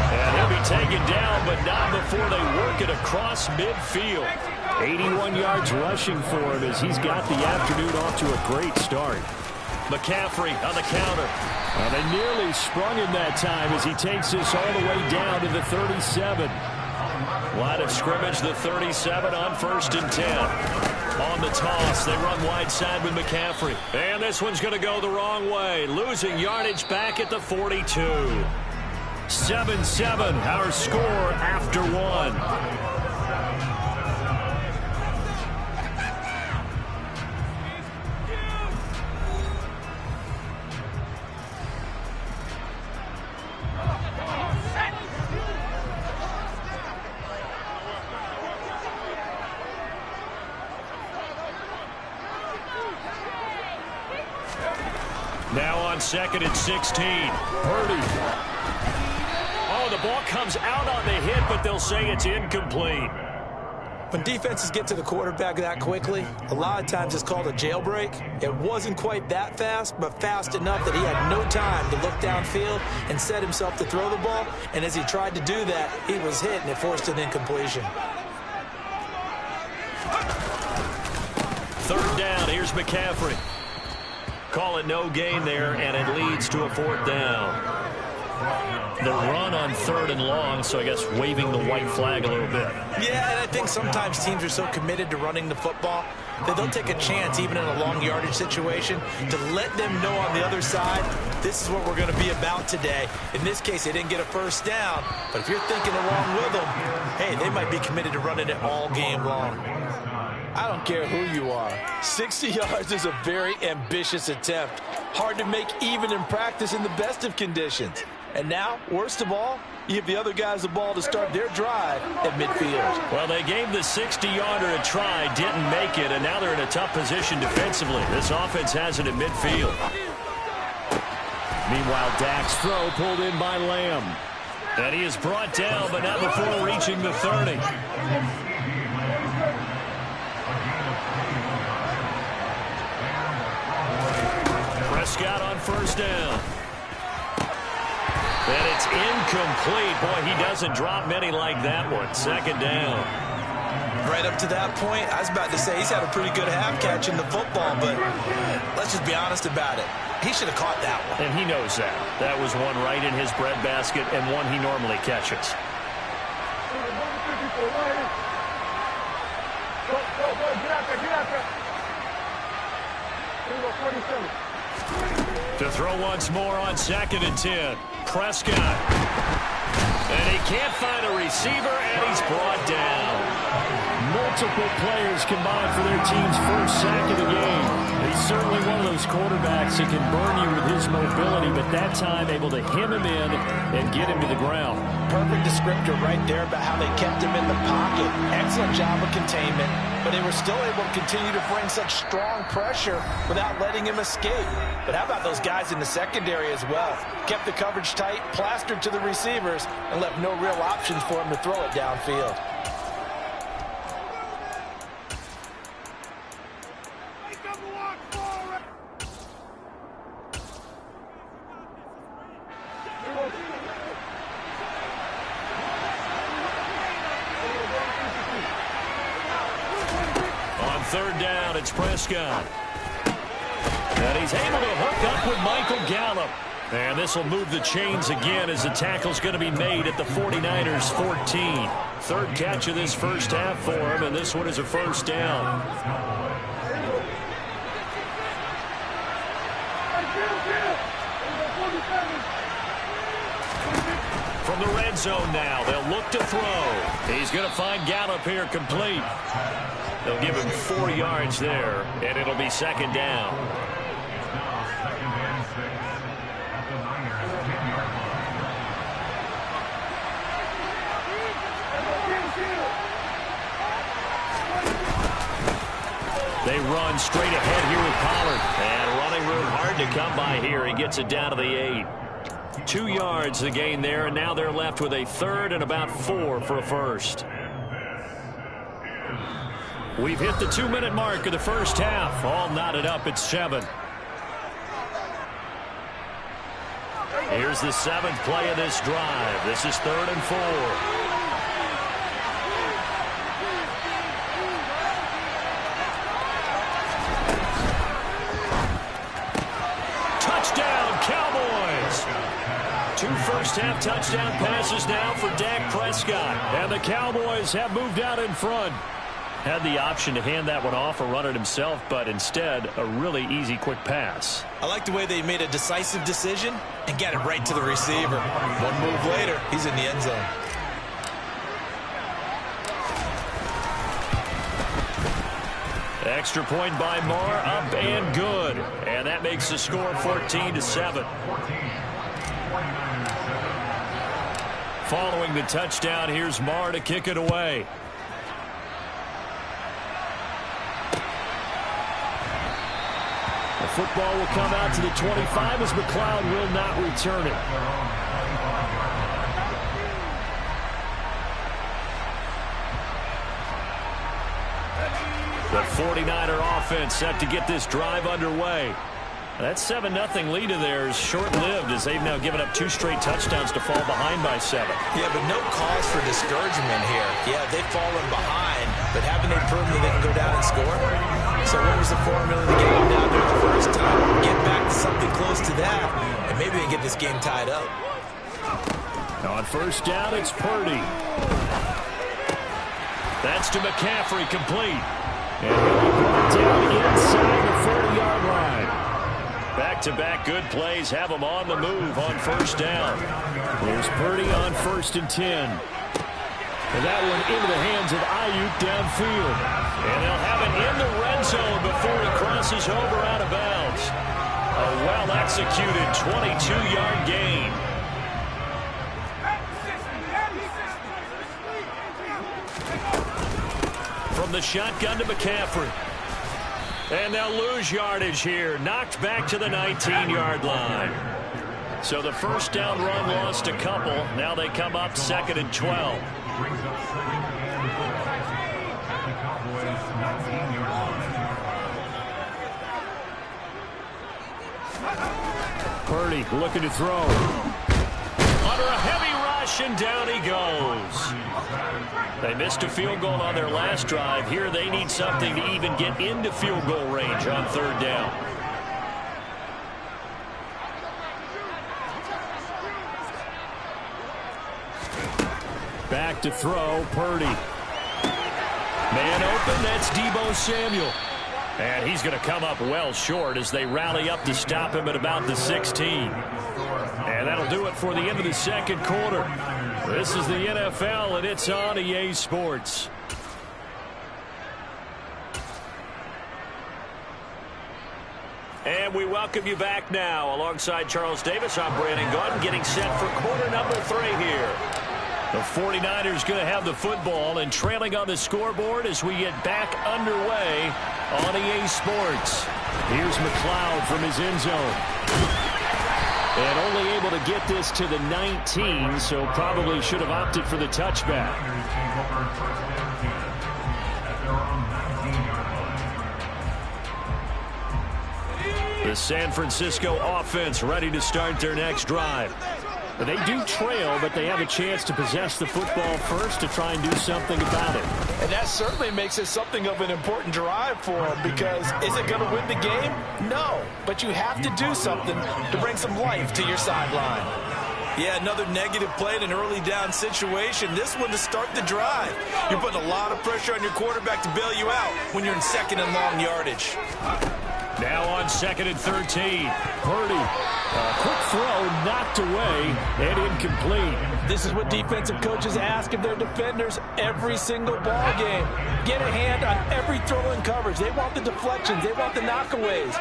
And he'll be taken down, but not before they work it across midfield. 81 yards rushing for him as he's got the afternoon off to a great start. McCaffrey on the counter. Well, they nearly sprung him that time as he takes this all the way down to the 37. Line of scrimmage, the 37 on 1st and 10. On the toss, they run wide side with McCaffrey. And this one's going to go the wrong way. Losing yardage back at the 42. 7-7, our score after one. Now on 2nd and 16. Purdy. Oh, the ball comes out on the hit, but they'll say it's incomplete. When defenses get to the quarterback that quickly, a lot of times it's called a jailbreak. It wasn't quite that fast, but fast enough that he had no time to look downfield and set himself to throw the ball. And as he tried to do that, he was hit, and it forced an incompletion. 3rd down, here's McCaffrey. Call it no gain there, and it leads to a 4th down. The run on 3rd and long, so I guess waving the white flag a little bit. Yeah, and I think sometimes teams are so committed to running the football that they'll take a chance, even in a long yardage situation, to let them know on the other side, this is what we're going to be about today. In this case, they didn't get a 1st down, but if you're thinking along with them, hey, they might be committed to running it all game long. I don't care who you are. 60 yards is a very ambitious attempt. Hard to make even in practice in the best of conditions. And now, worst of all, you give the other guys the ball to start their drive at midfield. Well, they gave the 60-yarder a try, didn't make it, and now they're in a tough position defensively. This offense has it at midfield. Meanwhile, Dak's throw pulled in by Lamb. And he is brought down, but not before reaching the 30. Prescott on 1st down. And it's incomplete. Boy, he doesn't drop many like that one. 2nd down. Right up to that point, I was about to say he's had a pretty good half catching the football, but let's just be honest about it. He should have caught that one. And he knows that. That was one right in his breadbasket and one he normally catches. To throw once more on 2nd and 10. Prescott. And he can't find a receiver, and he's brought down. multiple players combined for their team's first sack of the game. He's certainly one of those quarterbacks that can burn you with his mobility, but that time able to hem him in and get him to the ground. Perfect descriptor right there about how they kept him in the pocket. Excellent job of containment, but they were still able to continue to bring such strong pressure without letting him escape. But how about those guys in the secondary as well? Kept the coverage tight, plastered to the receivers, and left no real options for him to throw it downfield. On third down, it's Prescott. And he's able to hook up with Michael Gallup. And this will move the chains again as the tackle's going to be made at the 49ers 14. Third catch of this first half for him, and this one is a first down. From the red zone now, they'll look to throw. He's going to find Gallup here complete. They'll give him 4 yards there, and it'll be second down. They run straight ahead here with Pollard. And running room hard to come by here. He gets it down to the 8. 2 yards the gain there, and now they're left with a third and about 4 for a first. We've hit the 2-minute mark of the first half. All knotted up at 7. Here's the 7th play of this drive. This is 3rd and 4. Two first-half touchdown passes now for Dak Prescott. And the Cowboys have moved out in front. Had the option to hand that one off or run it himself, but instead, a really easy, quick pass. I like the way they made a decisive decision and got it right to the receiver. One move later, he's in the end zone. Extra point by Moore, up and good. And that makes the score 14-7. Following the touchdown, here's Moore to kick it away. The football will come out to the 25 as McLeod will not return it. The 49er offense set to get this drive underway. That 7-0 lead of theirs short-lived as they've now given up 2 straight touchdowns to fall behind by 7. Yeah, but no cause for discouragement here. Yeah, they've fallen behind, but haven't they proven that they can go down and score? So what was the formula to get them down there the first time? Get back to something close to that, and maybe they get this game tied up. On first down, it's Purdy. That's to McCaffrey, complete. And he'll be brought down inside the 40-yard line. Back-to-back good plays have them on the move on first down. There's Purdy on 1st and 10. And that one into the hands of Ayuk downfield. And they'll have it in the red zone before he crosses over out of bounds. A well-executed 22-yard gain. From the shotgun to McCaffrey. And they'll lose yardage here. Knocked back to the 19-yard line. So the first down run lost a couple. Now they come up 2nd and 12. Purdy looking to throw. Under a heavy rush, and down he goes. They missed a field goal on their last drive. Here they need something to even get into field goal range on 3rd down. Back to throw, Purdy. Man open, that's Deebo Samuel. And he's going to come up well short as they rally up to stop him at about the 16. And that'll do it for the end of the second quarter. This is the NFL, and it's on EA Sports. And we welcome you back now. Alongside Charles Davis, I'm Brandon Gordon, getting set for quarter number 3 here. The 49ers going to have the football and trailing on the scoreboard as we get back underway on EA Sports. Here's McLeod from his end zone. And only able to get this to the 19, so probably should have opted for the touchback. The San Francisco offense ready to start their next drive. They do trail, but they have a chance to possess the football first to try and do something about it. And that certainly makes it something of an important drive for them, because is it going to win the game? No, but you have to do something to bring some life to your sideline. Yeah, another negative play in an early down situation. This one to start the drive. You're putting a lot of pressure on your quarterback to bail you out when you're in second and long yardage. Now on 2nd and 13. Purdy. Quick throw knocked away and incomplete. This is what defensive coaches ask of their defenders every single ball game. Get a hand on every throw in coverage. They want the deflections. They want the knockaways.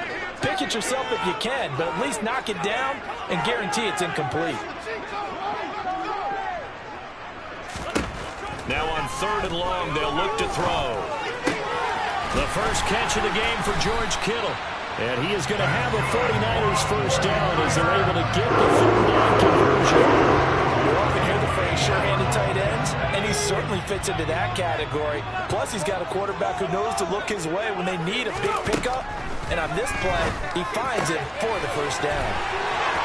Pick it yourself if you can, but at least knock it down and guarantee it's incomplete. Now on 3rd and long, they'll look to throw. The first catch of the game for George Kittle. And he is going to have a 49ers first down as they're able to get the 3rd down conversion. You often hear the phrase sure-handed tight ends, and he certainly fits into that category. Plus, he's got a quarterback who knows to look his way when they need a big pickup. And on this play, he finds it for the first down.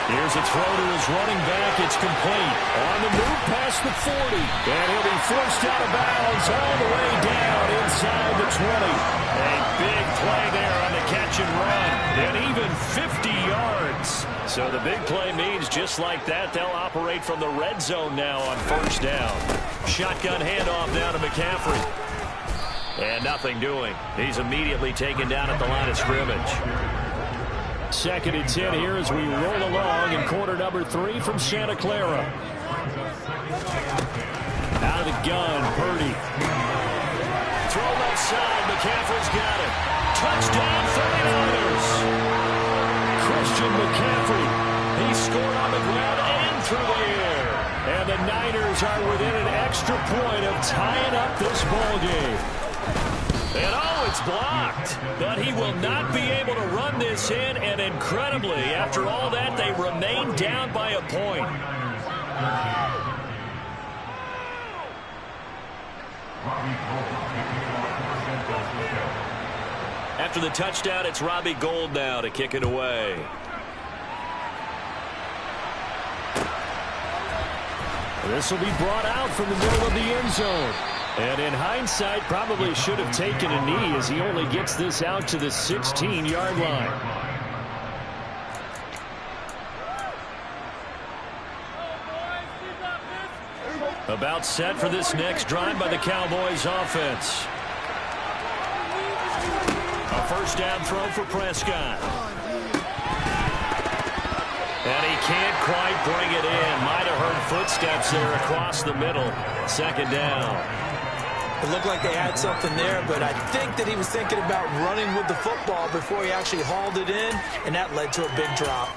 Here's a throw to his running back. It's complete. On the move past the 40. And he'll be forced out of bounds all the way down inside the 20. A big play there on the catch and run. And even 50 yards. So the big play means just like that, they'll operate from the red zone now on first down. Shotgun handoff now to McCaffrey. And nothing doing. He's immediately taken down at the line of scrimmage. 2nd and 10 here as we roll along in quarter number 3 from Santa Clara. Out of the gun, Purdy. Throw left side, McCaffrey's got it. Touchdown, 49ers. Christian McCaffrey. He scored on the ground and through the air. And the Niners are within an extra point of tying up this ball game. And oh, it's blocked. But he will not be able to run this in, and incredibly, after all that, they remain down by a point. After the touchdown, it's Robbie Gould now to kick it away. This will be brought out from the middle of the end zone. And in hindsight, probably should have taken a knee as he only gets this out to the 16-yard line. About set for this next drive by the Cowboys offense. A first down throw for Prescott. And he can't quite bring it in. Might have heard footsteps there across the middle. 2nd down. It looked like they had something there, but I think that he was thinking about running with the football before he actually hauled it in, and that led to a big drop.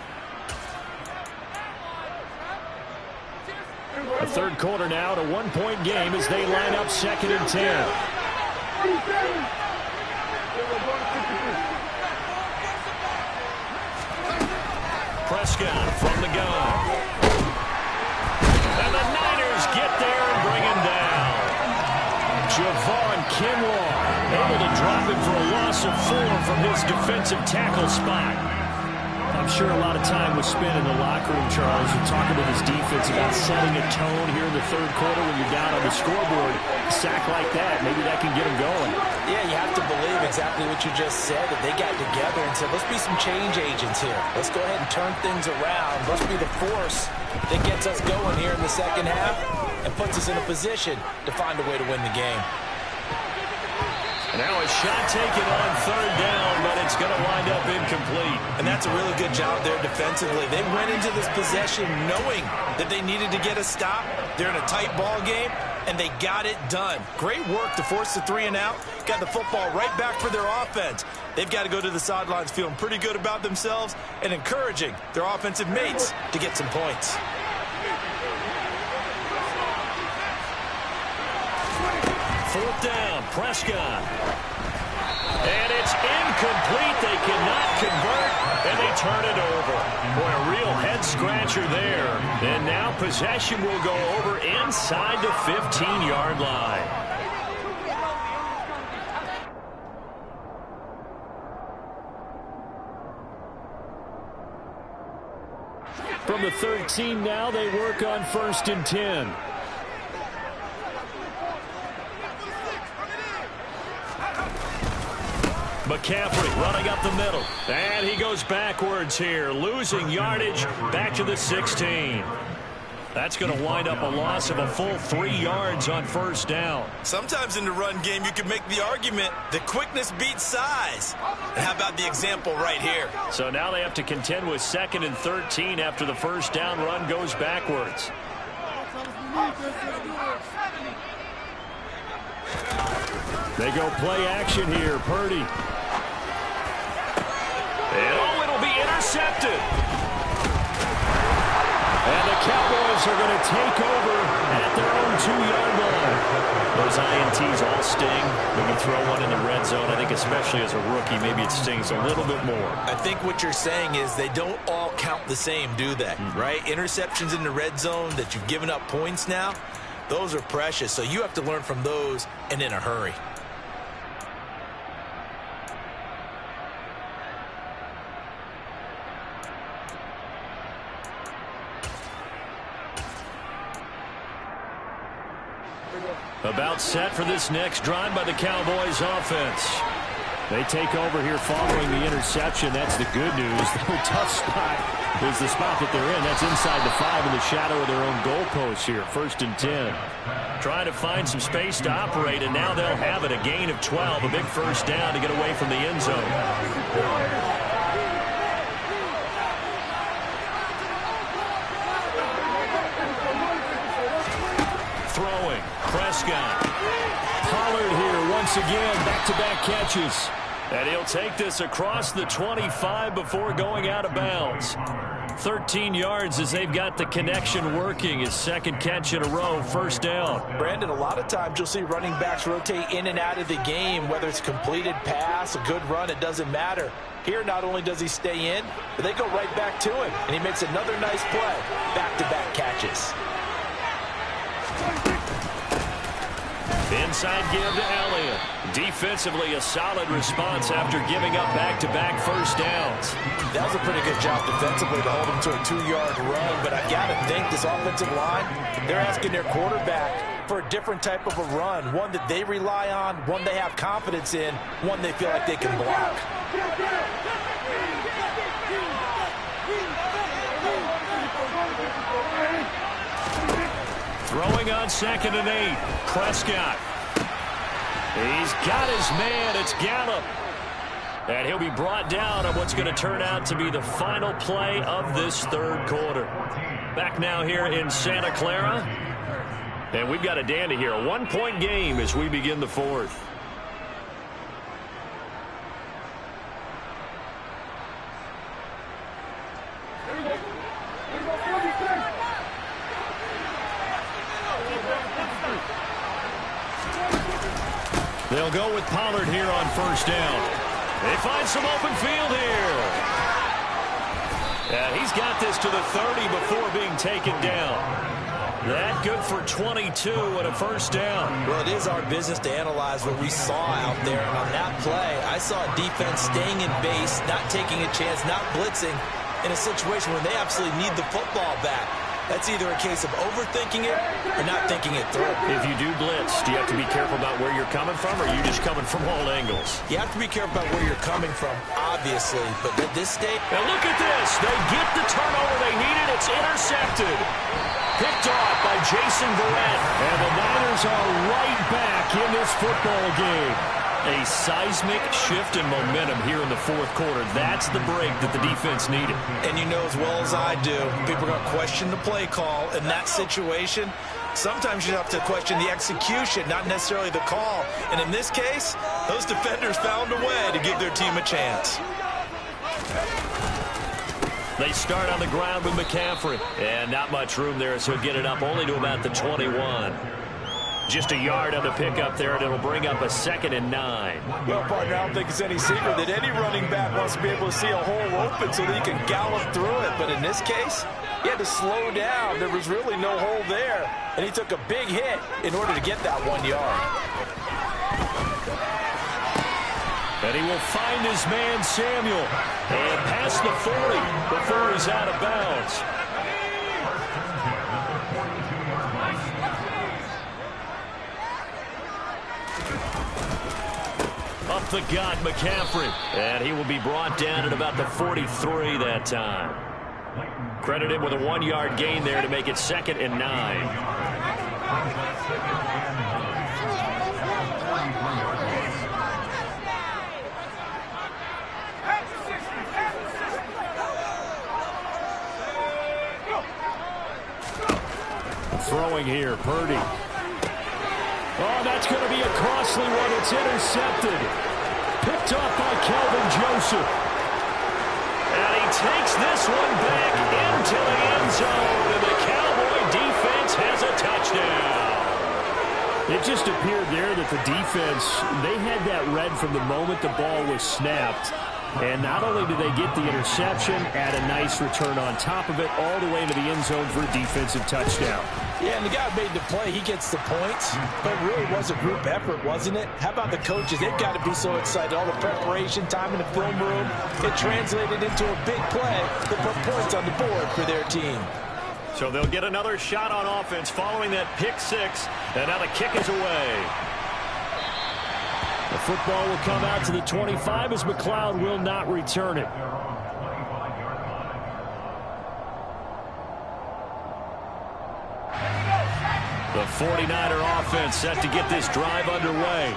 A 3rd quarter now, to 1-point game as they line up 2nd and 10. Prescott from the gun. And the Niners get there and bring him down. Javon Kinlaw able to drop him for a loss of 4 from his defensive tackle spot. I'm sure a lot of time was spent in the locker room, Charles, and talking with his defense about setting a tone here in the 3rd quarter when you're down on the scoreboard. A sack like that, maybe that can get him going. Yeah, you have to believe exactly what you just said, that they got together and said, let's be some change agents here. Let's go ahead and turn things around. Let's be the force that gets us going here in the 2nd half and puts us in a position to find a way to win the game. Now a shot taken on 3rd down, but it's going to wind up incomplete. And that's a really good job there defensively. They went into this possession knowing that they needed to get a stop. They're in a tight ball game. and they got it done. Great work to force the 3 and out. Got the football right back for their offense. They've got to go to the sidelines feeling pretty good about themselves and encouraging their offensive mates to get some points. Fourth down, Prescott. And it's incomplete. They cannot convert, and they turn it over. Boy, a real head-scratcher there. And now possession will go over inside the 15-yard line. From the 13 now, they work on 1st and 10. McCaffrey running up the middle. And he goes backwards here, losing yardage back to the 16. That's going to wind up a loss of a full 3 yards on 1st down. Sometimes in the run game, you can make the argument that quickness beats size. And how about the example right here? So now they have to contend with 2nd and 13 after the 1st down run goes backwards. They go play action here. Purdy. And oh, it'll be intercepted. And the Cowboys are going to take over at their own 2-yard line. Those INTs all sting when you throw one in the red zone. I think especially as a rookie, maybe it stings a little bit more. I think what you're saying is they don't all count the same, do they? Right? Interceptions in the red zone that you've given up points now, those are precious. So you have to learn from those and in a hurry. About set for this next drive by the Cowboys offense. They take over here following the interception. That's the good news. The tough spot is the spot that they're in. That's inside the 5 in the shadow of their own goalpost here. 1st and 10. Trying to find some space to operate, and now they'll have it. A gain of 12. A big 1st down to get away from the end zone. Throwing. Prescott. Pollard here once again. Back-to-back catches. And he'll take this across the 25 before going out of bounds. 13 yards as they've got the connection working. His 2nd catch in a row. 1st down. Brandon, a lot of times you'll see running backs rotate in and out of the game, whether it's a completed pass, a good run, it doesn't matter. Here, not only does he stay in, but they go right back to him. And he makes another nice play. Back-to-back catches. Inside give to Elliott. Defensively, a solid response after giving up back-to-back 1st downs. That was a pretty good job defensively to hold him to a 2-yard run, but I got to think this offensive line, they're asking their quarterback for a different type of a run, one that they rely on, one they have confidence in, one they feel like they can block. Throwing on 2nd and 8. Prescott. He's got his man. It's Gallup. And he'll be brought down on what's going to turn out to be the final play of this 3rd quarter. Back now here in Santa Clara. And we've got a dandy here. A 1-point game as we begin the 4th. They'll go with Pollard here on 1st down. They find some open field here. And he's got this to the 30 before being taken down. That good for 22 and a 1st down. Well, it is our business to analyze what we saw out there. And on that play, I saw a defense staying in base, not taking a chance, not blitzing in a situation where they absolutely need the football back. That's either a case of overthinking it or not thinking it through. If you do blitz, do you have to be careful about where you're coming from, or are you just coming from all angles? You have to be careful about where you're coming from, obviously. But at this stage... And look at this. They get the turnover they needed. It's intercepted. Picked off by Jason Verrett. And the Niners are right back in this football game. A seismic shift in momentum here in the 4th quarter. That's the break that the defense needed. And you know as well as I do, people are going to question the play call in that situation. Sometimes you have to question the execution, not necessarily the call. And in this case, those defenders found a way to give their team a chance. They start on the ground with McCaffrey. And not much room there, so he'll get it up only to about the 21. Just a yard on the pickup there, and it'll bring up a 2nd and 9. Well, partner, I don't think it's any secret that any running back wants to be able to see a hole open so that he can gallop through it. But in this case, he had to slow down. There was really no hole there, and he took a big hit in order to get that 1 yard. And he will find his man, Samuel, and past the 40 before he's out of bounds. Up the gut, McCaffrey. And he will be brought down at about the 43 that time. Credit him with a 1-yard gain there to make it 2nd and 9. Throwing here, Purdy. Oh, that's going to be a costly one. It's intercepted. Picked off by Kelvin Joseph. And he takes this one back into the end zone. And the Cowboy defense has a touchdown. It just appeared there that the defense, they had that read from the moment the ball was snapped. And not only did they get the interception, add a nice return on top of it, all the way into the end zone for a defensive touchdown. Yeah, and the guy made the play. He gets the points, but it really was a group effort, wasn't it? How about the coaches? They've got to be so excited. All the preparation, time in the film room, it translated into a big play to put points on the board for their team. So they'll get another shot on offense following that pick 6, and now the kick is away. The football will come out to the 25 as McLeod will not return it. The 49er offense set to get this drive underway.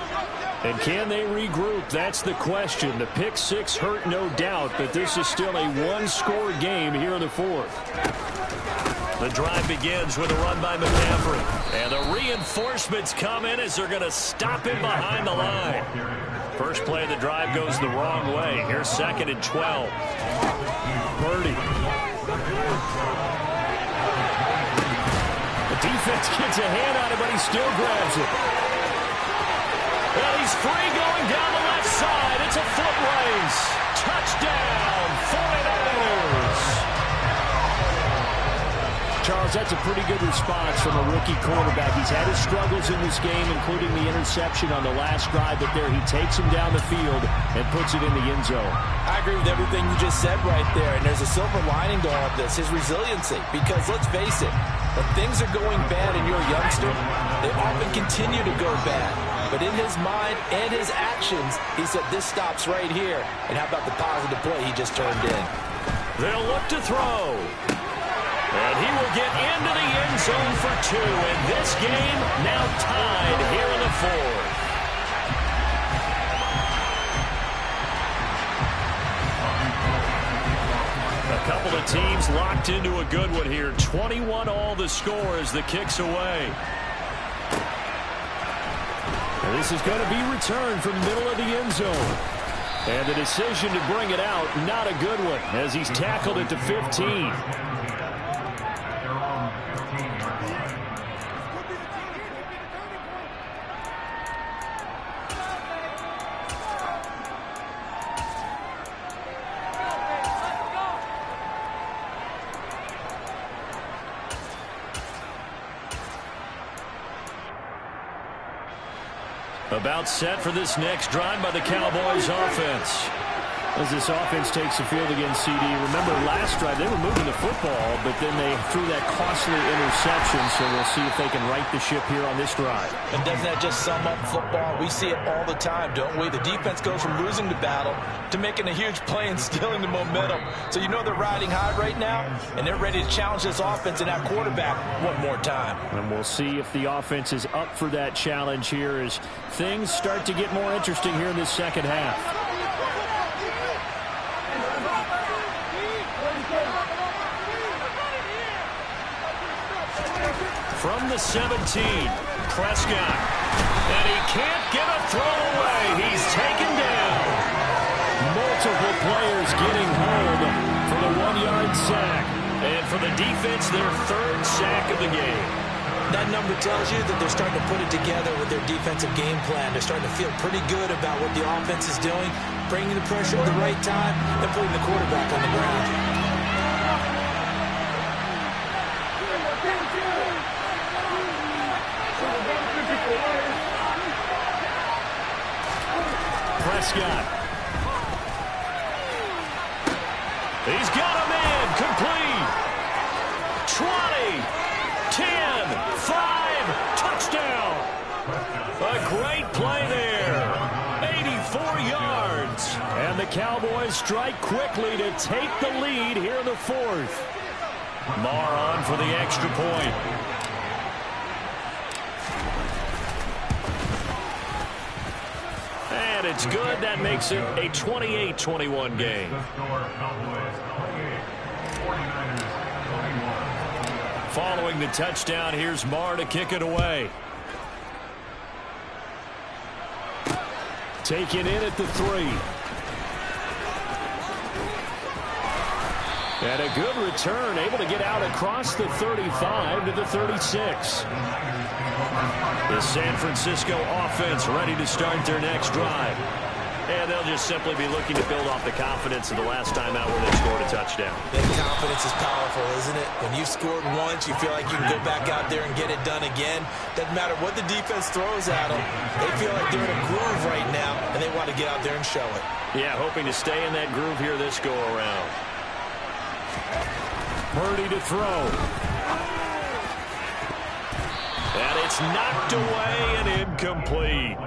And can they regroup? That's the question. The pick 6 hurt, no doubt, but this is still a one-score game here in the 4th. The drive begins with a run by McCaffrey. And the reinforcements come in as they're going to stop him behind the line. First play of the drive goes the wrong way. Here's 2nd and 12. Purdy. The defense gets a hand on it, but he still grabs it. Well, he's free going down the left side. It's a foot race. Touchdown, 49ers. Charles, that's a pretty good response from a rookie quarterback. He's had his struggles in this game, including the interception on the last drive, but there he takes him down the field and puts it in the end zone. I agree with everything you just said right there, and there's a silver lining to all of this, his resiliency, because let's face it, when things are going bad and you're a youngster, they often continue to go bad. But in his mind and his actions, he said, this stops right here. And how about the positive play he just turned in? They'll look to throw. And he will get into the end zone for 2. And this game now tied here in the 4th. A couple of teams locked into a good one here. 21 all the score as the kick's away. And this is going to be returned from the middle of the end zone. And the decision to bring it out, not a good one, as he's tackled it to 15. About set for this next drive by the Cowboys offense. As this offense takes the field against CD. Remember last drive they were moving the football, but then they threw that costly interception, so we'll see if they can right the ship here on this drive. And doesn't that just sum up football? We see it all the time, don't we? The defense goes from losing the battle to making a huge play and stealing the momentum. So you know they're riding high right now, and they're ready to challenge this offense and that quarterback one more time. And we'll see if the offense is up for that challenge here as things start to get more interesting here in this second half. from the 17. Prescott. And he can't get a throw away. He's taken down. Multiple players getting home for the 1-yard sack. And for the defense, their 3rd sack of the game. That number tells you that they're starting to put it together with their defensive game plan. They're starting to feel pretty good about what the offense is doing, bringing the pressure at the right time, and putting the quarterback on the ground. Prescott. He's got a man complete. 20, 10, 5, touchdown. A great play there. 84 yards. And the Cowboys strike quickly to take the lead here in the 4th. Marr on for the extra point. And it's good. That makes it a 28-21 game. Following the touchdown, here's Marr to kick it away. Taken in at the 3. And a good return, able to get out across the 35 to the 36. The San Francisco offense ready to start their next drive. And they'll just simply be looking to build off the confidence of the last time out where they scored a touchdown. That confidence is powerful, isn't it? When you've scored once, you feel like you can go back out there and get it done again. Doesn't matter what the defense throws at them. They feel like they're in a groove right now, and they want to get out there and show it. Yeah, hoping to stay in that groove here this go-around. Purdy to throw. And it's knocked away and incomplete.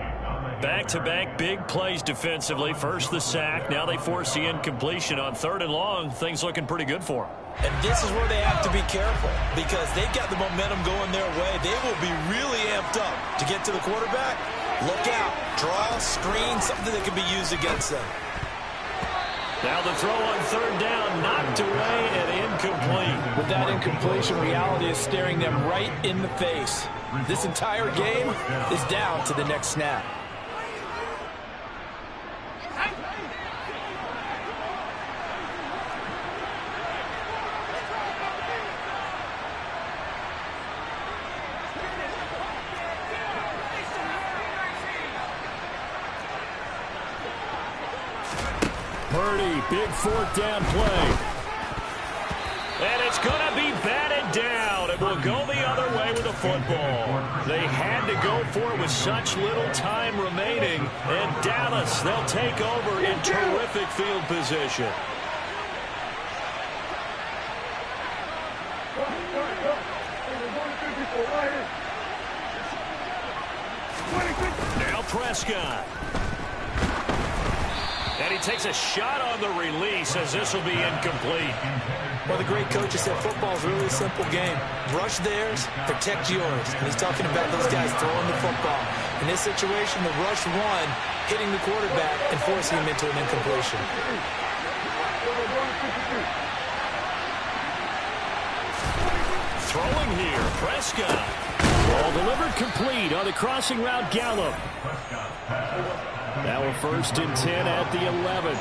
Back-to-back big plays defensively. First the sack. Now they force the incompletion on 3rd and long. Things looking pretty good for them. And this is where they have to be careful because they've got the momentum going their way. They will be really amped up to get to the quarterback. Look out. Draw, screen, something that can be used against them. Now the throw on 3rd down, knocked away and incomplete. With that incompletion, reality is staring them right in the face. This entire game is down to the next snap. Purdy, big 4th down play. And it's going to be batted down. It will go the other way with the football. They had to go for it with such little time remaining. And Dallas, they'll take over in terrific field position. Now Prescott. And he takes a shot on the release as this will be incomplete. Well, the great coach has said football is really a simple game. Rush theirs, protect yours. And he's talking about those guys throwing the football. In this situation, the rush one, hitting the quarterback and forcing him into an incompletion. Throwing here, Prescott. Ball delivered complete on the crossing route, Gallup. Now a 1st and 10 at the 11.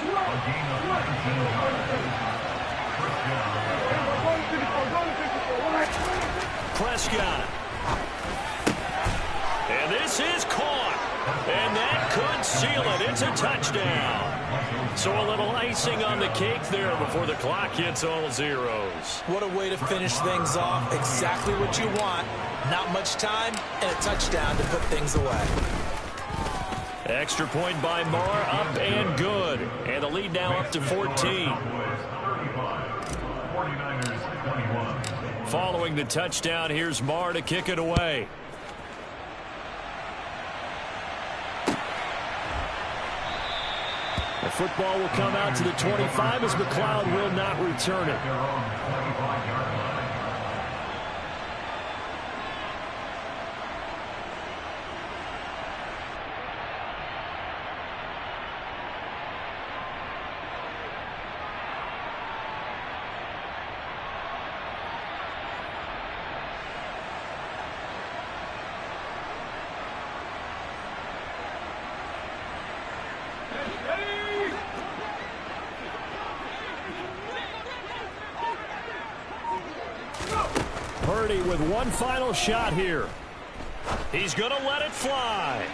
Prescott. And this is caught. And that could seal it. It's a touchdown. So a little icing on the cake there before the clock hits all zeros. What a way to finish things off. Exactly what you want. Not much time and a touchdown to put things away. Extra point by Marr, up and good. And the lead now up to 14. Following the touchdown, here's Marr to kick it away. The football will come out to the 25 as McLeod will not return it. with one final shot here. He's going to let it fly.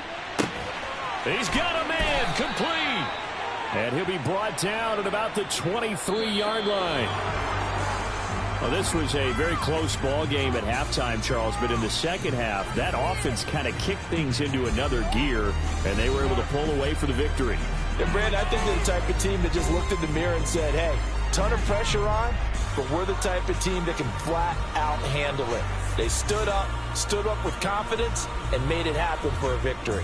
He's got a man complete. And he'll be brought down at about the 23-yard line. Well, this was a very close ball game at halftime, Charles, but in the second half, that offense kind of kicked things into another gear, and they were able to pull away for the victory. And, Brandon, I think they're the type of team that just looked in the mirror and said, hey, ton of pressure on, but we're the type of team that can flat out handle it. They stood up with confidence, and made it happen for a victory.